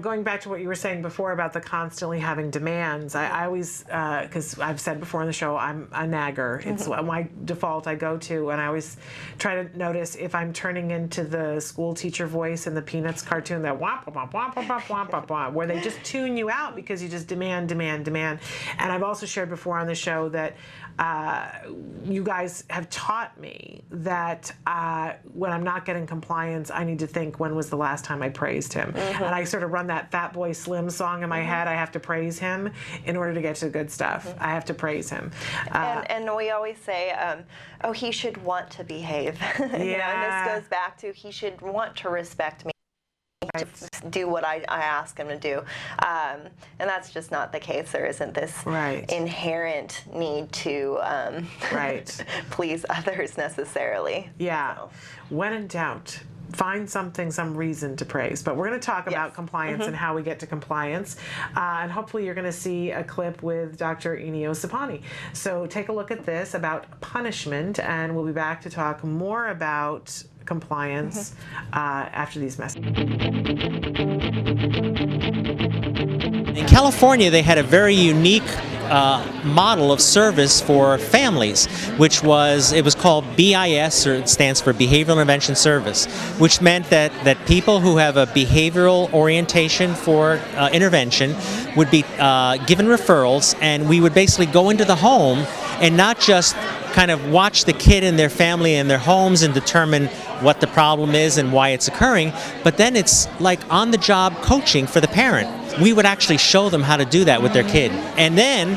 Going back to what you were saying before about the constantly having demands, I always, because I've said before on the show, I'm a nagger. It's my default I go to, and I always try to notice if I'm turning into the school teacher voice in the Peanuts cartoon, that womp, womp, womp, womp, womp, womp, womp, where they just tune you out because you just demand, demand, demand. And I've also shared before on the show that you guys have taught me that when I'm not getting compliance, I need to think, when was the last time I praised him? And I sort of run that Fat Boy Slim song in my head. I have to praise him in order to get to the good stuff. I have to praise him. And we always say, oh, he should want to behave. And this goes back to, he should want to respect me. to do what I ask him to do. And that's just not the case. There isn't this inherent need to please others necessarily. Yeah. So. When in doubt, find something, some reason to praise. But we're going to talk about compliance and how we get to compliance. And hopefully you're going to see a clip with Dr. Angela Persicke. So take a look at this about punishment, and we'll be back to talk more about compliance after these messages. In California, they had a very unique model of service for families, which was, it was called BIS, or it stands for Behavioral Intervention Service, which meant that people who have a behavioral orientation for intervention would be given referrals, and we would basically go into the home and not just kind of watch the kid and their family and their homes and determine what the problem is and why it's occurring, but then it's like on-the-job coaching for the parent. We would actually show them how to do that with their kid. And then,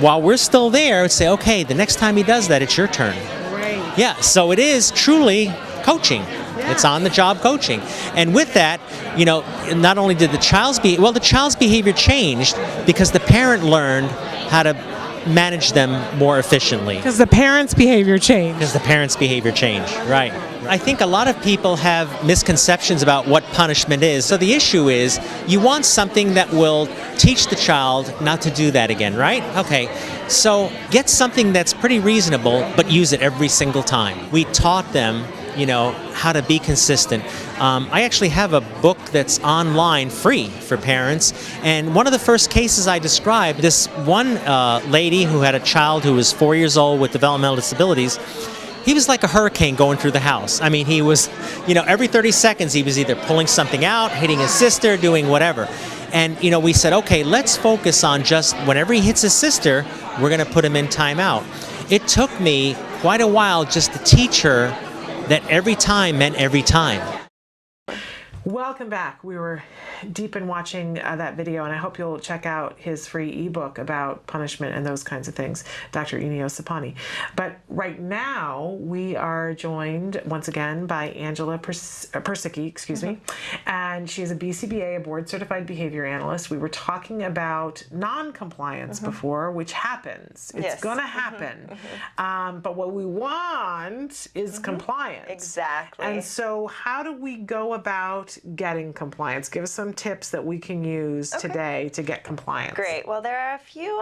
while we're still there, say, okay, the next time he does that, it's your turn. Right. Yeah, so it is truly coaching. Yeah. It's on-the-job coaching. And with that, you know, not only did the child's behavior changed because the parent learned how to manage them more efficiently. Because the parents' behavior changed. Because the parents' behavior changed, right. I think a lot of people have misconceptions about what punishment is. So the issue is you want something that will teach the child not to do that again, right? Okay, so get something that's pretty reasonable, but use it every single time. We taught them, you know, how to be consistent. I actually have a book that's online free for parents, and one of the first cases I described, this one lady who had a child who was 4 years old with developmental disabilities. He was like a hurricane going through the house. I mean, he was, you know, every 30 seconds he was either pulling something out, hitting his sister, doing whatever. And, you know, we said, okay, let's focus on just whenever he hits his sister, we're going to put him in timeout. It took me quite a while just to teach her that every time meant every time. Welcome back. We were deep in watching that video, and I hope you'll check out his free ebook about punishment and those kinds of things, Dr. Angela Persicke. But right now, we are joined once again by Angela Persicke, excuse me, and she's a BCBA, a board-certified behavior analyst. We were talking about non-compliance before, which happens. It's going to happen. But what we want is compliance. Exactly. And so how do we go about getting compliance? Give us some tips that we can use today to get compliance. Great. Well, there are a few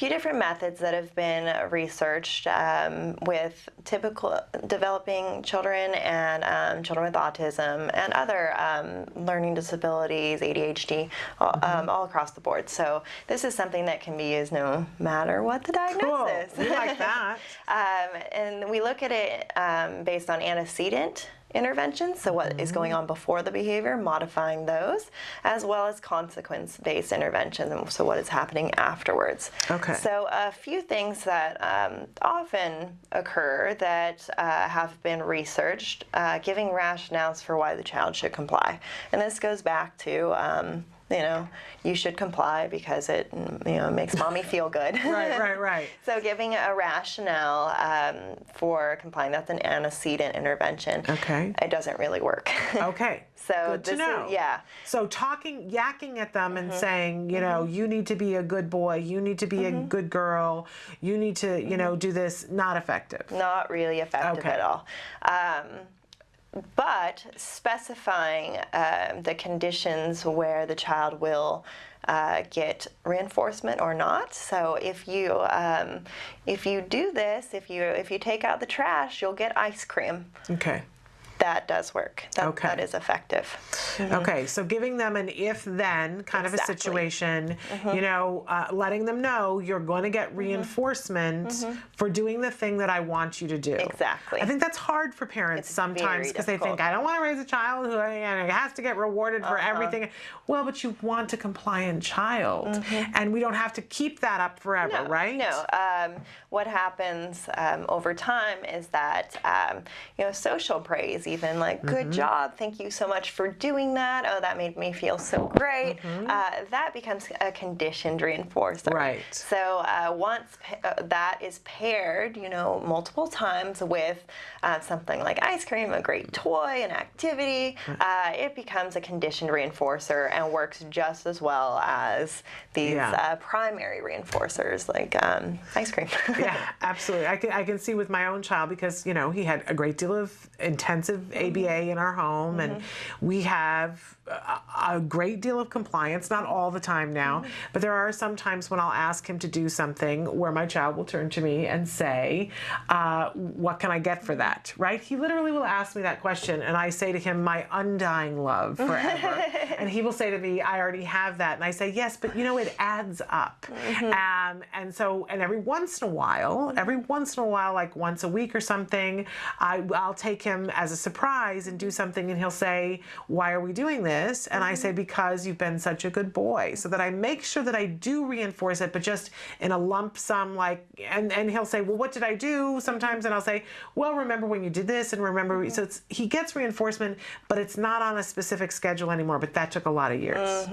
different methods that have been researched with typical developing children and children with autism and other learning disabilities, ADHD, all across the board. So this is something that can be used no matter what the diagnosis. Cool. We like that. And we look at it based on antecedent interventions, so what is going on before the behavior, modifying those, as well as consequence-based interventions, so what is happening afterwards. Okay. So a few things that often occur that have been researched, giving rationales for why the child should comply. And this goes back to you know, you should comply because it, you know, makes mommy feel good. Right. So giving a rationale for complying, that's an antecedent intervention. Okay. It doesn't really work. Okay. So good to know. So yakking at them and saying, you know, you need to be a good boy, you need to be a good girl, you need to, you know, do this, not effective. Not really effective at all. But specifying the conditions where the child will get reinforcement or not. So if you do this, if you take out the trash, you'll get ice cream. Okay. That does work. That is effective. Okay, so giving them an if-then kind of a situation, you know, letting them know you're going to get reinforcement for doing the thing that I want you to do. Exactly. I think that's hard for parents sometimes because they think, I don't want to raise a child who has to get rewarded for everything. Well, but you want a compliant child, and we don't have to keep that up forever, right? No. What happens over time is that, you know, social praise even like, good job, thank you so much for doing that. Oh, that made me feel so great. That becomes a conditioned reinforcer. Right. So once that is paired, you know, multiple times with something like ice cream, a great toy, an activity, it becomes a conditioned reinforcer and works just as well as these primary reinforcers like ice cream. Yeah, absolutely. I can see with my own child, because, you know, he had a great deal of intensive ABA in our home, and we have a great deal of compliance, not all the time now, but there are some times when I'll ask him to do something where my child will turn to me and say, what can I get for that, right? He literally will ask me that question, and I say to him, my undying love forever. And he will say to me, I already have that. And I say, yes, but you know, it adds up. And so, and every once in a while, like once a week or something, I'll take him as a surprise and do something, and he'll say, why are we doing this? And I say, because you've been such a good boy. So that I make sure that I do reinforce it, but just in a lump sum, like, and he'll say, well, what did I do sometimes? And I'll say, well, remember when you did this, and remember, so he gets reinforcement, but it's not on a specific schedule anymore, but that took a lot of years.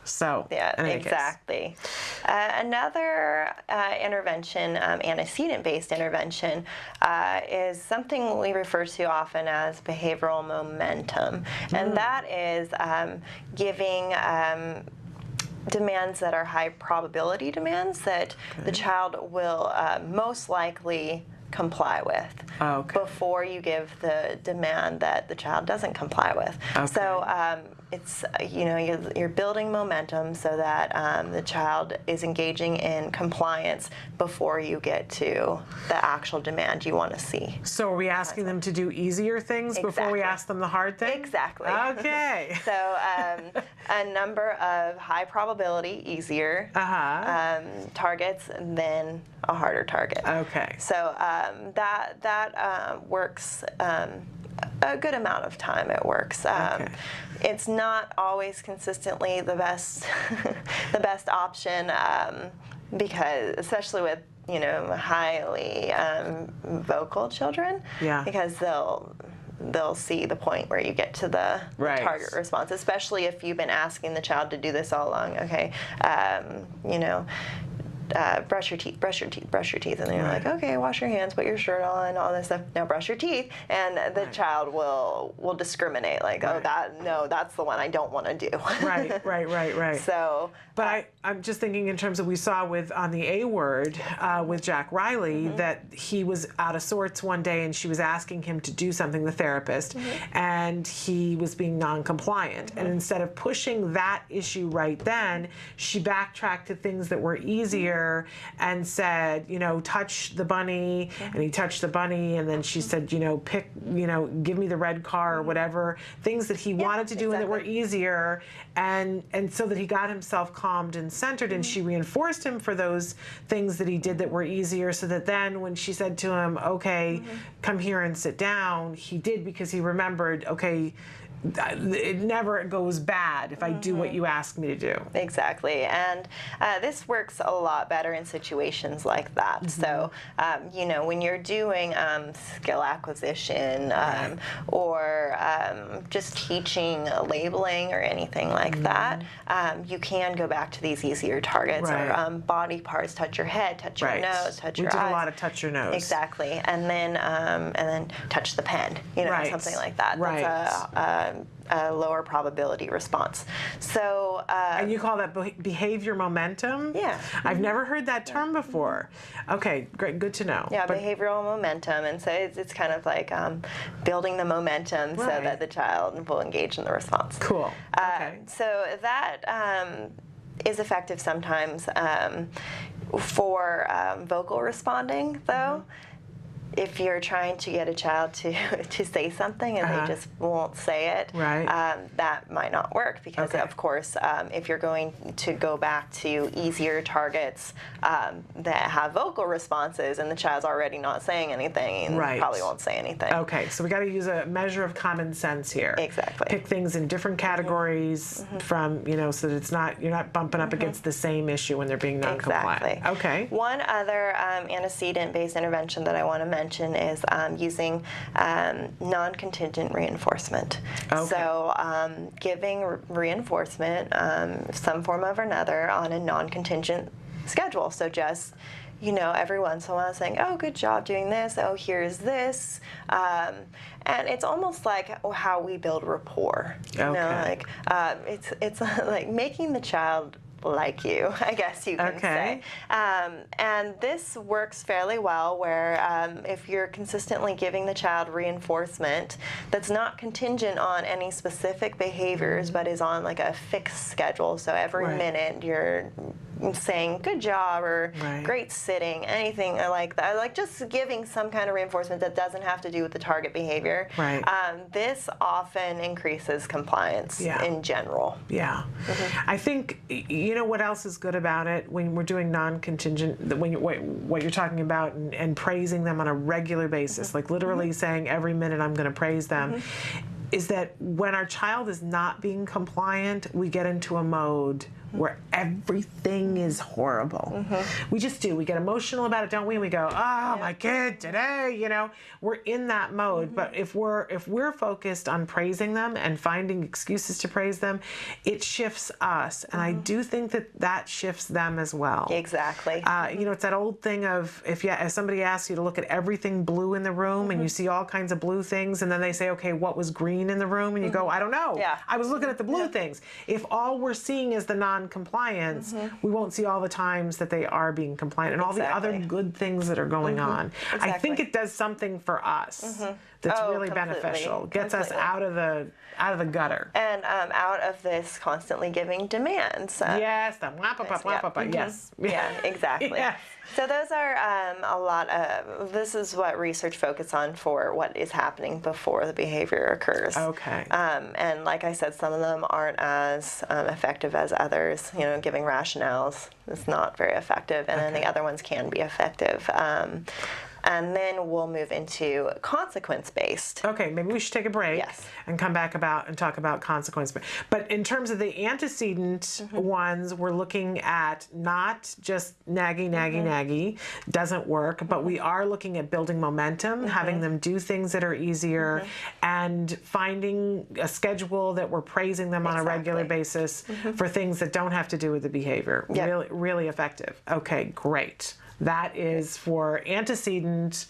So, yeah, exactly. Another intervention, antecedent-based intervention, is something we refer to often as behavioral momentum, and that is giving demands that are high probability demands that the child will most likely comply with before you give the demand that the child doesn't comply with. So it's, you know, you're building momentum so that the child is engaging in compliance before you get to the actual demand you want to see. So are we asking them to do easier things before we ask them the hard things? Exactly. Okay. So a number of high probability, easier targets than a harder target. Okay. So that works a good amount of time. It works. It's not always consistently the best the best option because, especially with, you know, highly vocal children, because they'll see the point where you get to the target response, especially if you've been asking the child to do this all along. Okay, you know, brush your teeth, brush your teeth, brush your teeth, and then you're like, okay, wash your hands, put your shirt on, all this stuff. Now brush your teeth, and the child will discriminate, like, oh, that's the one I don't want to do. Right. So, but I'm just thinking in terms of, we saw with on the A word with Jack Riley that he was out of sorts one day, and she was asking him to do something, the therapist, and he was being non-compliant. And instead of pushing that issue right then, she backtracked to things that were easier and said, you know, touch the bunny, and he touched the bunny, and then she said, you know, pick, you know, give me the red car or whatever, things that he wanted to do and that were easier, and so that he got himself calmed and centered, and she reinforced him for those things that he did that were easier, so that then when she said to him, okay, come here and sit down, he did, because he remembered, okay, it never goes bad if I do what you ask me to do. Exactly, and this works a lot better in situations like that. So, you know, when you're doing skill acquisition or just teaching labeling or anything like that, you can go back to these easier targets or body parts. Touch your head, touch your nose, touch your eyes. We did a lot of touch your nose. Exactly, and then touch the pen. You know, something like that. That's a lower probability response. So, and you call that behavior momentum? Yeah. I've never heard that term before. Okay, great, good to know. Yeah, behavioral momentum, and so it's kind of like building the momentum so that the child will engage in the response. Cool. Okay. So that is effective sometimes for vocal responding, though. If you're trying to get a child to say something and they just won't say it, that might not work, because of course, if you're going to go back to easier targets that have vocal responses and the child's already not saying anything, probably won't say anything. Okay, so we got to use a measure of common sense here. Exactly. Pick things in different categories from, you know, so that it's not, you're not bumping up against the same issue when they're being non-compliant. Exactly. Okay. One other antecedent-based intervention that I want to mention mention is using non-contingent reinforcement. Okay. So giving reinforcement, some form of another, on a non-contingent schedule. So just, you know, every once in a while saying, oh, good job doing this, oh, here's this. And it's almost like how we build rapport. You know, like it's like making the child like you, I guess you can say. And this works fairly well where if you're consistently giving the child reinforcement that's not contingent on any specific behaviors, but is on like a fixed schedule. So every minute you're saying good job or great sitting, anything like that, like just giving some kind of reinforcement that doesn't have to do with the target behavior. This often increases compliance in general. I think, you know what else is good about it when we're doing non-contingent, when what you're talking about, and praising them on a regular basis, like literally saying every minute I'm going to praise them, is that when our child is not being compliant, we get into a mode where everything is horrible. We just do. We get emotional about it, don't we? And we go, oh, my kid today, you know. We're in that mode. But if we're focused on praising them and finding excuses to praise them, it shifts us. And I do think that shifts them as well. Exactly. You know, it's that old thing of if somebody asks you to look at everything blue in the room and you see all kinds of blue things, and then they say, okay, what was green in the room? And you go, I don't know. I was looking at the blue things. If all we're seeing is the non-compliance, we won't see all the times that they are being compliant and all the other good things that are going on. I think it does something for us that's really beneficial. Gets us out of the gutter. And out of this constantly giving demands. Yes, the yes. Yeah, exactly. So those are a lot of, this is what research focuses on for what is happening before the behavior occurs. And like I said, some of them aren't as effective as others. You know, giving rationales is not very effective, and then the other ones can be effective. And then we'll move into consequence-based. Okay, maybe we should take a break and come back and talk about consequence. But in terms of the antecedent ones, we're looking at not just naggy, doesn't work, but we are looking at building momentum, having them do things that are easier, and finding a schedule that we're praising them on a regular basis for things that don't have to do with the behavior. Really, really effective. Okay, great. That is for antecedent,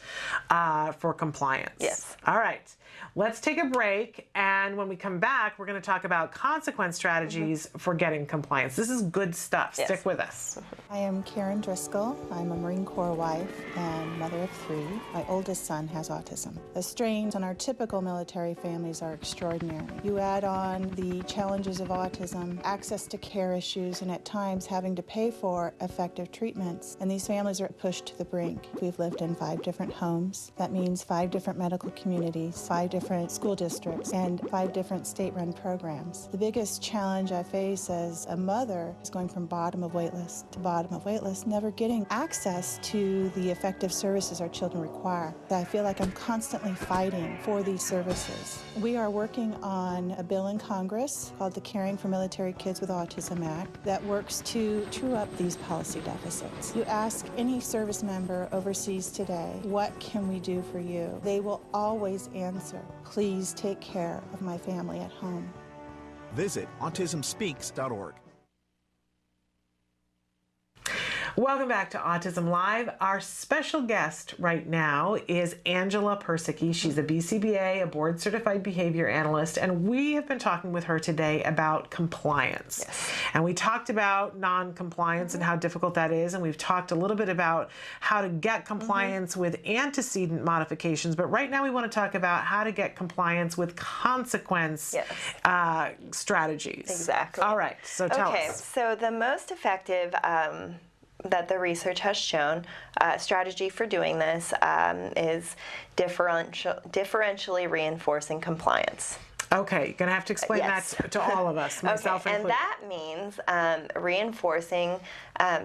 for compliance. All right. Let's take a break, and when we come back, we're going to talk about consequence strategies for getting compliance. This is good stuff. Stick with us. I am Karen Driscoll. I'm a Marine Corps wife and mother of 3. My oldest son has autism. The strains on our typical military families are extraordinary. You add on the challenges of autism, access to care issues, and at times having to pay for effective treatments, and these families are pushed to the brink. We've lived in 5 different homes. That means 5 different medical communities, 5 different school districts, and 5 different state-run programs. The biggest challenge I face as a mother is going from bottom of wait list to bottom of wait list, never getting access to the effective services our children require. I feel like I'm constantly fighting for these services. We are working on a bill in Congress called the Caring for Military Kids with Autism Act that works to true up these policy deficits. You ask any service member overseas today, what can we do for you? They will always answer, please take care of my family at home. Visit autismspeaks.org. Welcome back to Autism Live. Our special guest right now is Angela Persicke. She's a BCBA, a board-certified behavior analyst, and we have been talking with her today about compliance. And we talked about non-compliance and how difficult that is, and we've talked a little bit about how to get compliance with antecedent modifications, but right now we want to talk about how to get compliance with consequence strategies. Exactly. All right, so tell us. Okay, so the most effective that the research has shown strategy for doing this is differentially reinforcing compliance. Okay, you're going to have to explain that to all of us, myself included. And that means reinforcing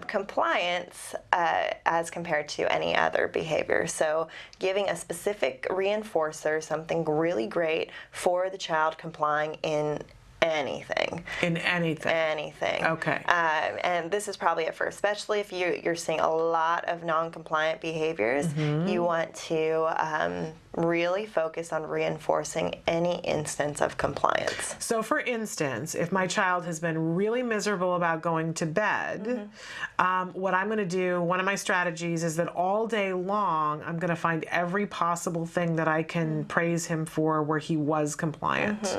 compliance as compared to any other behavior. So giving a specific reinforcer something really great for the child complying in anything. In anything? Anything. Okay. And this is probably at first, especially if you're seeing a lot of non-compliant behaviors, you want to really focus on reinforcing any instance of compliance. So for instance, if my child has been really miserable about going to bed, what I'm going to do, one of my strategies is that all day long, I'm going to find every possible thing that I can praise him for where he was compliant.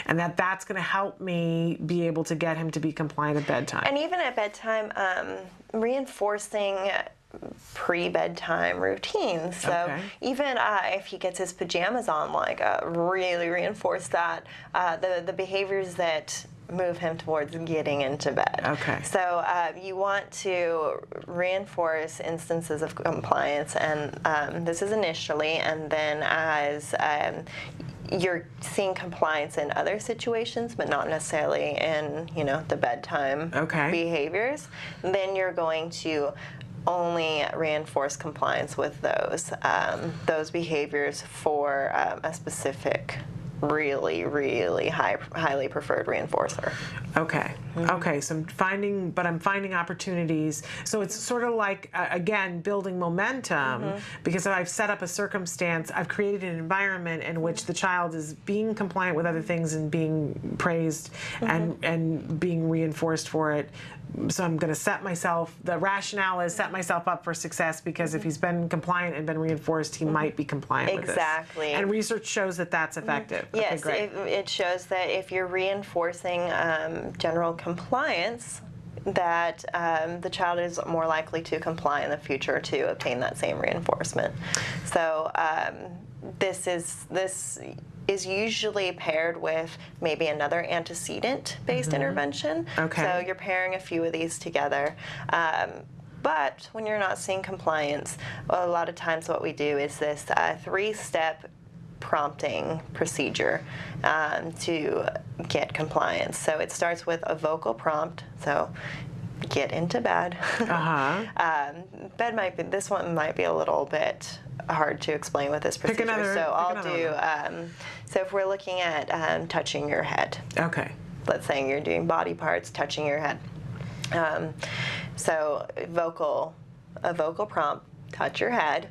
And that's going to help me be able to get him to be compliant at bedtime. And even at bedtime, reinforcing pre-bedtime routines. So even if he gets his pajamas on, like really reinforce that, the behaviors that move him towards getting into bed. Okay. So you want to reinforce instances of compliance, and this is initially, and then as you're seeing compliance in other situations, but not necessarily in, the bedtime behaviors, then you're going to only reinforce compliance with those behaviors for a specific really highly preferred reinforcer. Okay. Okay. So I'm finding opportunities. So it's sort of like, again, building momentum, because I've set up a circumstance, I've created an environment in which the child is being compliant with other things and being praised and being reinforced for it. So I'm going to set myself, the rationale is set myself up for success, because if he's been compliant and been reinforced, he might be compliant with this. Exactly. And research shows that that's effective. Yes, okay, it shows that if you're reinforcing general compliance, that the child is more likely to comply in the future to obtain that same reinforcement. So this is usually paired with maybe another antecedent-based intervention. Okay. So you're pairing a few of these together. But when you're not seeing compliance, a lot of times what we do is this 3-step prompting procedure to get compliance. So it starts with a vocal prompt. So get into bed. Bed this one might be a little bit hard to explain with this procedure. So if we're looking at touching your head. Okay. Let's say you're doing body parts, touching your head. So a vocal prompt, touch your head,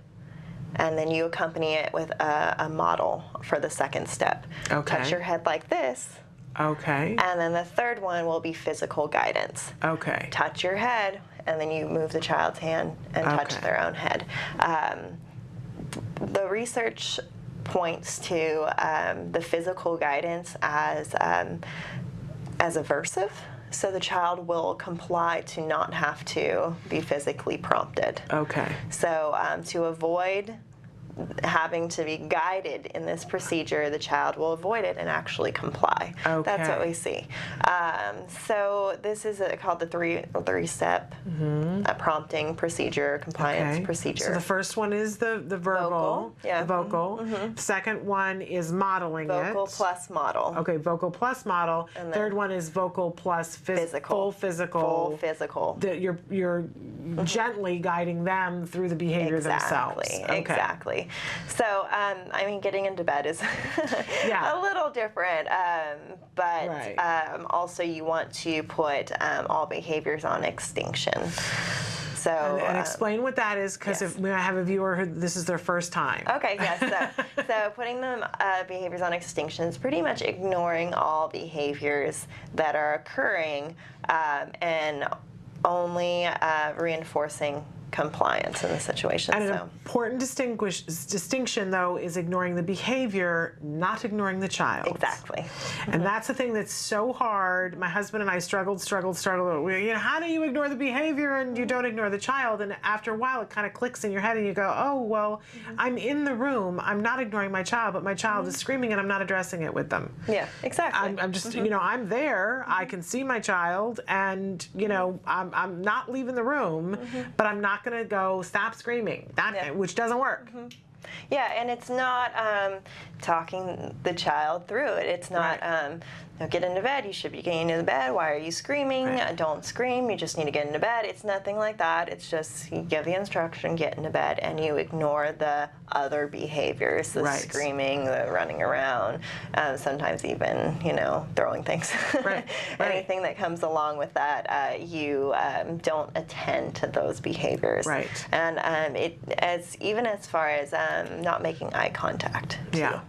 and then you accompany it with a model for the second step. Okay. Touch your head like this. Okay. And then the third one will be physical guidance. Okay. Touch your head, and then you move the child's hand and touch their own head. The research points to the physical guidance as aversive. So the child will comply to not have to be physically prompted. Okay. So to avoid having to be guided in this procedure, the child will avoid it and actually comply. Okay. That's what we see. So this is called the three-step prompting procedure, compliance procedure. So the first one is the verbal, the vocal. The second one is modeling vocal plus model. Okay, vocal plus model. And third one is vocal plus full physical. Full physical. You're gently guiding them through the behavior themselves. Okay. Exactly. So, I mean, getting into bed is a little different, but also you want to put all behaviors on extinction. So, and explain what that is, because if we have a viewer who this is their first time. Okay, yes. So putting them behaviors on extinction is pretty much ignoring all behaviors that are occurring and only reinforcing compliance in the situation. And an important distinction, though, is ignoring the behavior, not ignoring the child. Exactly. And that's the thing that's so hard. My husband and I struggled. How do you ignore the behavior and you don't ignore the child? And after a while, it kind of clicks in your head and you go, oh, well, I'm in the room. I'm not ignoring my child, but my child is screaming and I'm not addressing it with them. Yeah, exactly. I'm just, I'm there. I can see my child and, I'm not leaving the room, but I'm not going to go stop screaming, which doesn't work. Yeah, and it's not talking the child through it. It's not, get into bed, you should be getting into bed, why are you screaming? Don't scream, you just need to get into bed. It's nothing like that. It's just you give the instruction, get into bed, and you ignore the other behaviors, the screaming, the running around, sometimes even, throwing things. Anything that comes along with that, you don't attend to those behaviors. And even as far as not making eye contact. Yeah.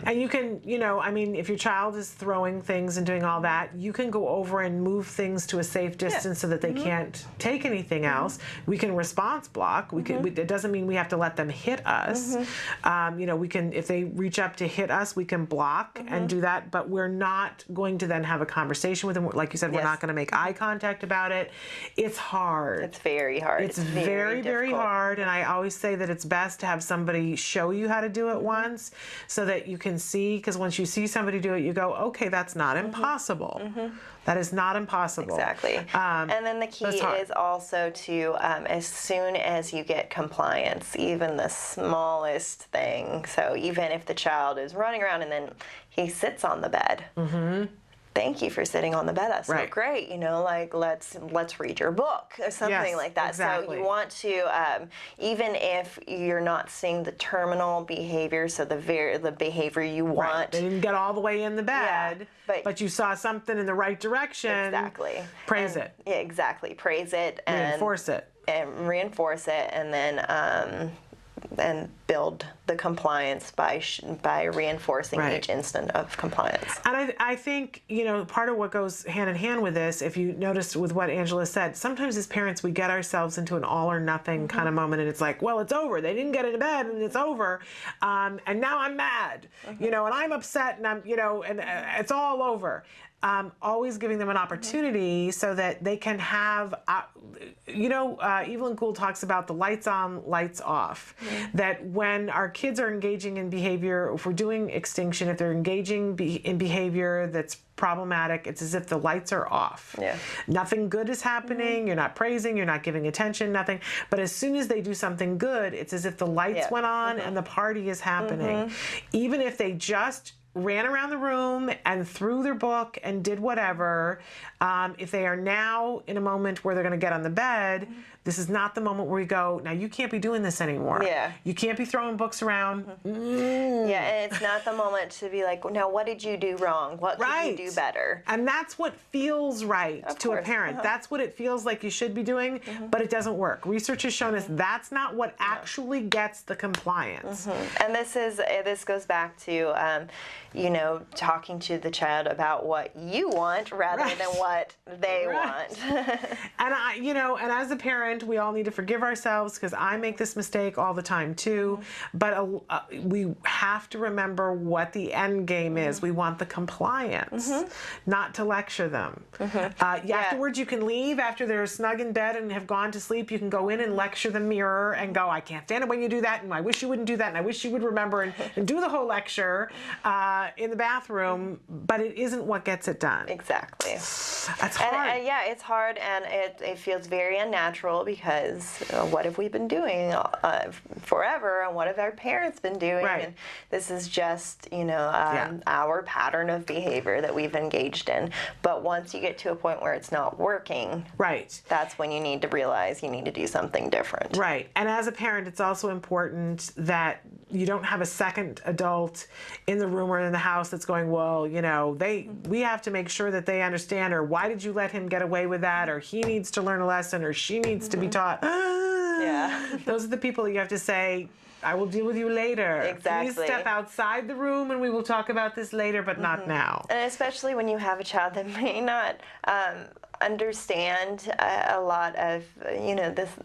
And you can, if your child is throwing things and doing all that, you can go over and move things to a safe distance so that they can't take anything else. We can response block. It doesn't mean we have to let them hit us. We can, if they reach up to hit us, we can block and do that, but we're not going to then have a conversation with them. Like you said, we're not going to make eye contact about it. It's hard. It's very hard. It's very, very hard. And I always say that it's best to have somebody show you how to do it once so that you can see, because once you see somebody do it, you go, okay, that's not impossible. That is not impossible. Exactly. And then the key is also to, as soon as you get compliance, even the smallest thing, so even if the child is running around and then he sits on the bed, thank you for sitting on the bed. That's so great. Let's read your book or something like that. Exactly. So you want to, even if you're not seeing the terminal behavior, so the behavior you want. They didn't get all the way in the bed, but you saw something in the right direction. Exactly. Praise it. Yeah, exactly. Praise it and reinforce it. And reinforce it, and then and build the compliance by reinforcing each instant of compliance. And I think, part of what goes hand in hand with this, if you noticed with what Angela said, sometimes as parents we get ourselves into an all or nothing kind of moment, and it's like, well, it's over. They didn't get into bed and it's over. And now I'm mad, and I'm upset and and it's all over. Always giving them an opportunity so that they can have, Evelyn Gould talks about the lights on, lights off. That when our kids are engaging in behavior, if we're doing extinction, if they're engaging in behavior that's problematic, it's as if the lights are off. Nothing good is happening. You're not praising, you're not giving attention, nothing. But as soon as they do something good, it's as if the lights went on and the party is happening. Even if they just ran around the room and threw their book and did whatever, if they are now in a moment where they're going to get on the bed, this is not the moment where we go, now you can't be doing this anymore. You can't be throwing books around. Yeah, and it's not the moment to be like, now what did you do wrong? What could you do better? And that's what feels right to a parent. That's what it feels like you should be doing, but it doesn't work. Research has shown us that's not what actually gets the compliance. And this goes back to, talking to the child about what you want rather than what they want. And and as a parent, we all need to forgive ourselves, because I make this mistake all the time too. But we have to remember what the end game is. We want the compliance, not to lecture them. Afterwards, you can leave after they're snug in bed and have gone to sleep. You can go in and lecture the mirror and go, I can't stand it when you do that, and I wish you wouldn't do that, and I wish you would remember, and do the whole lecture in the bathroom. But it isn't what gets it done. Exactly. That's hard. And it's hard, and it feels very unnatural, because what have we been doing forever, and what have our parents been doing? And this is just our pattern of behavior that we've engaged in. But once you get to a point where it's not working, that's when you need to realize you need to do something different. And as a parent, it's also important that you don't have a second adult in the room or in the house that's going, well, we have to make sure that they understand, or why did you let him get away with that, or he needs to learn a lesson, or she needs to be taught. Those are the people you have to say, I will deal with you later. Exactly. Please step outside the room and we will talk about this later, but not now. And especially when you have a child that may not understand a lot of,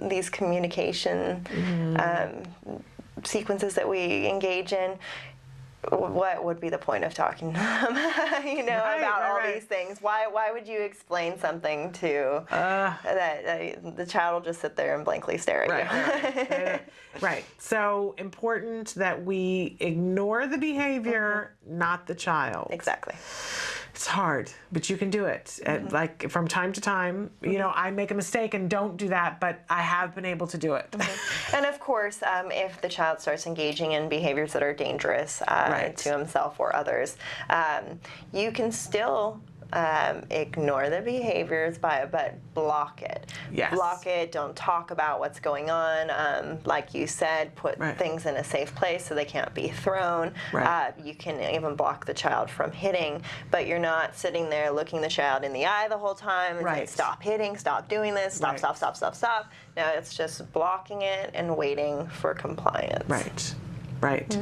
these communication sequences that we engage in. What would be the point of talking to them, about all these things? Why would you explain something to that the child will just sit there and blankly stare at you? So important that we ignore the behavior, not the child. Exactly. It's hard, but you can do it. Like from time to time, you know, I make a mistake and don't do that, but I have been able to do it. And of course, if the child starts engaging in behaviors that are dangerous to himself or others, you can still ignore the behaviors but block it. Yes. Block it. Don't talk about what's going on. Like you said, put things in a safe place so they can't be thrown. You can even block the child from hitting, but you're not sitting there looking the child in the eye the whole time and saying, stop hitting, stop doing this, stop, stop, stop, stop, stop. No, it's just blocking it and waiting for compliance. Right.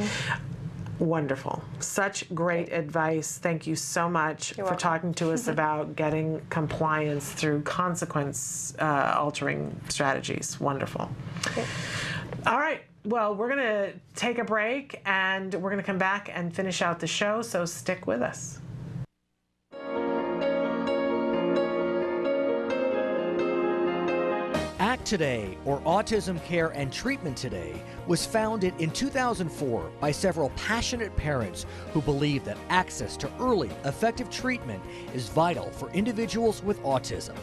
Wonderful. Such great advice. Thank you so much for talking to us about getting compliance through consequence altering strategies. Wonderful. All right. Well, we're going to take a break and we're going to come back and finish out the show, so stick with us. ACT Today, or Autism Care and Treatment Today, was founded in 2004 by several passionate parents who believe that access to early, effective treatment is vital for individuals with autism.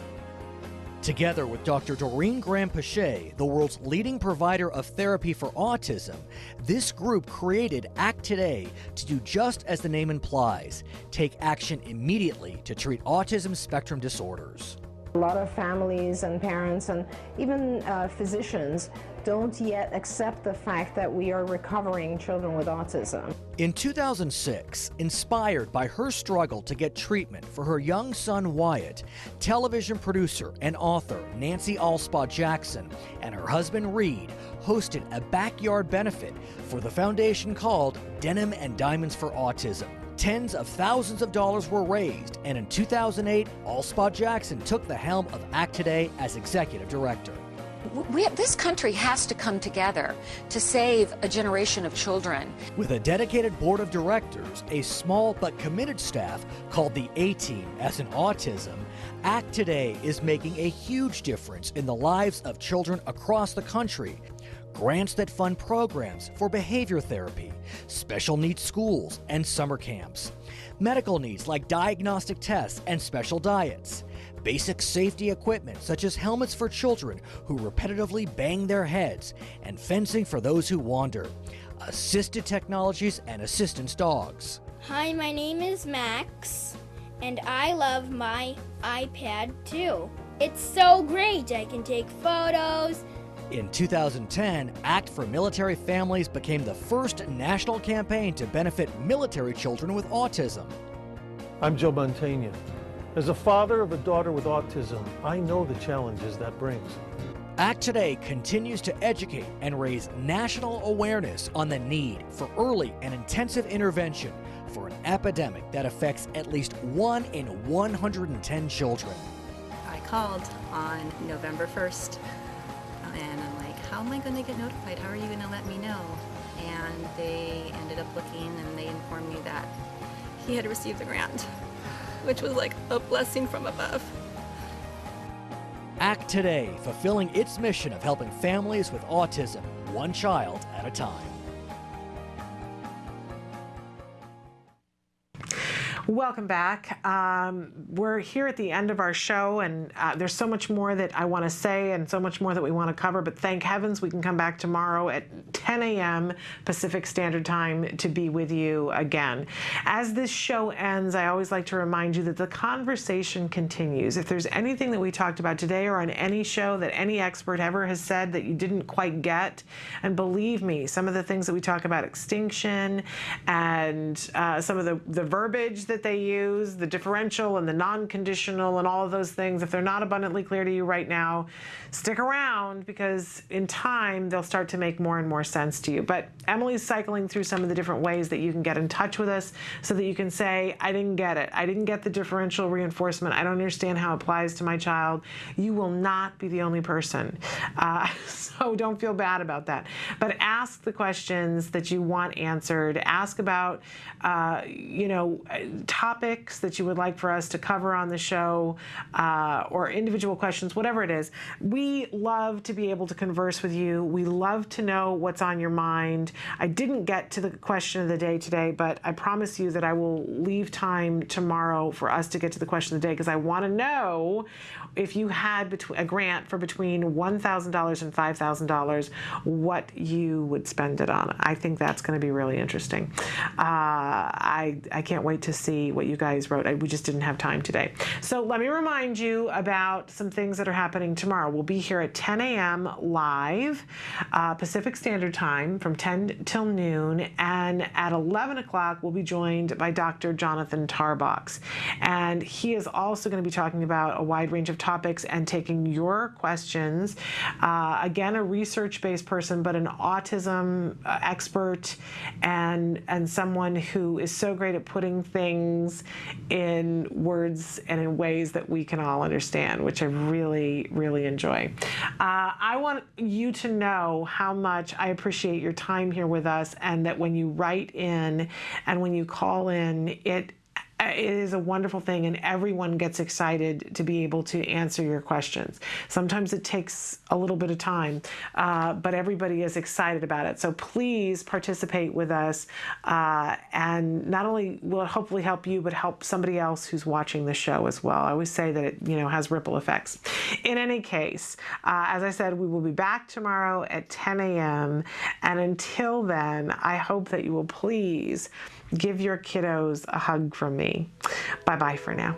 Together with Dr. Doreen Graham-Pache, the world's leading provider of therapy for autism, this group created ACT Today to do just as the name implies, take action immediately to treat autism spectrum disorders. A lot of families and parents and even physicians don't yet accept the fact that we are recovering children with autism. In 2006, inspired by her struggle to get treatment for her young son Wyatt, television producer and author Nancy Alspaugh Jackson and her husband Reed hosted a backyard benefit for the foundation called Denim and Diamonds for Autism. Tens of thousands of dollars were raised, and in 2008, Alspaugh Jackson took the helm of ACT Today as executive director. This country has to come together to save a generation of children. With a dedicated board of directors, a small but committed staff called the A-Team, as in autism, ACT Today is making a huge difference in the lives of children across the country. Grants that fund programs for behavior therapy, special needs schools, and summer camps. Medical needs like diagnostic tests and special diets. Basic safety equipment such as helmets for children who repetitively bang their heads, and fencing for those who wander. Assisted technologies and assistance dogs. Hi, my name is Max, and I love my iPad too. It's so great. I can take photos. In 2010, ACT for Military Families became the first national campaign to benefit military children with autism. I'm Joe Montaigne. As a father of a daughter with autism, I know the challenges that brings. ACT Today continues to educate and raise national awareness on the need for early and intensive intervention for an epidemic that affects at least 1 in 110 children. I called on November 1st. And I'm like, how am I going to get notified? How are you going to let me know? And they ended up looking and they informed me that he had received the grant, which was like a blessing from above. ACT Today, fulfilling its mission of helping families with autism, one child at a time. Welcome back. We're here at the end of our show, and there's so much more that I want to say and so much more that we want to cover, but thank heavens we can come back tomorrow at 10 a.m. Pacific Standard Time to be with you again. As this show ends, I always like to remind you that the conversation continues. If there's anything that we talked about today or on any show that any expert ever has said that you didn't quite get, and believe me, some of the things that we talk about, extinction and some of the verbiage that they use, the differential and the non-conditional and all of those things, if they're not abundantly clear to you right now, stick around, because in time they'll start to make more and more sense to you. But Emily's cycling through some of the different ways that you can get in touch with us so that you can say, I didn't get it. I didn't get the differential reinforcement. I don't understand how it applies to my child. You will not be the only person. So don't feel bad about that. But ask the questions that you want answered. Ask about, topics that you would like for us to cover on the show, or individual questions, whatever it is. We love to be able to converse with you. We love to know what's on your mind. I didn't get to the question of the day today, but I promise you that I will leave time tomorrow for us to get to the question of the day, because I want to know if you had a grant for between $1,000 and $5,000, what you would spend it on. I think that's going to be really interesting. I can't wait to see what you guys wrote. We just didn't have time today. So let me remind you about some things that are happening tomorrow. We'll be here at 10 a.m. live, Pacific Standard Time from 10 till noon, and at 11 o'clock we'll be joined by Dr. Jonathan Tarbox. And he is also going to be talking about a wide range of topics and taking your questions. Again, a research-based person, but an autism expert and someone who is so great at putting things in words and in ways that we can all understand, which I really, really enjoy. I want you to know how much I appreciate your time here with us, and that when you write in and when you call in, it is a wonderful thing, and everyone gets excited to be able to answer your questions. Sometimes it takes a little bit of time, but everybody is excited about it. So please participate with us, and not only will it hopefully help you, but help somebody else who's watching the show as well. I always say that it, has ripple effects. In any case, as I said, we will be back tomorrow at 10 a.m. And until then, I hope that you will please give your kiddos a hug from me. Bye-bye for now.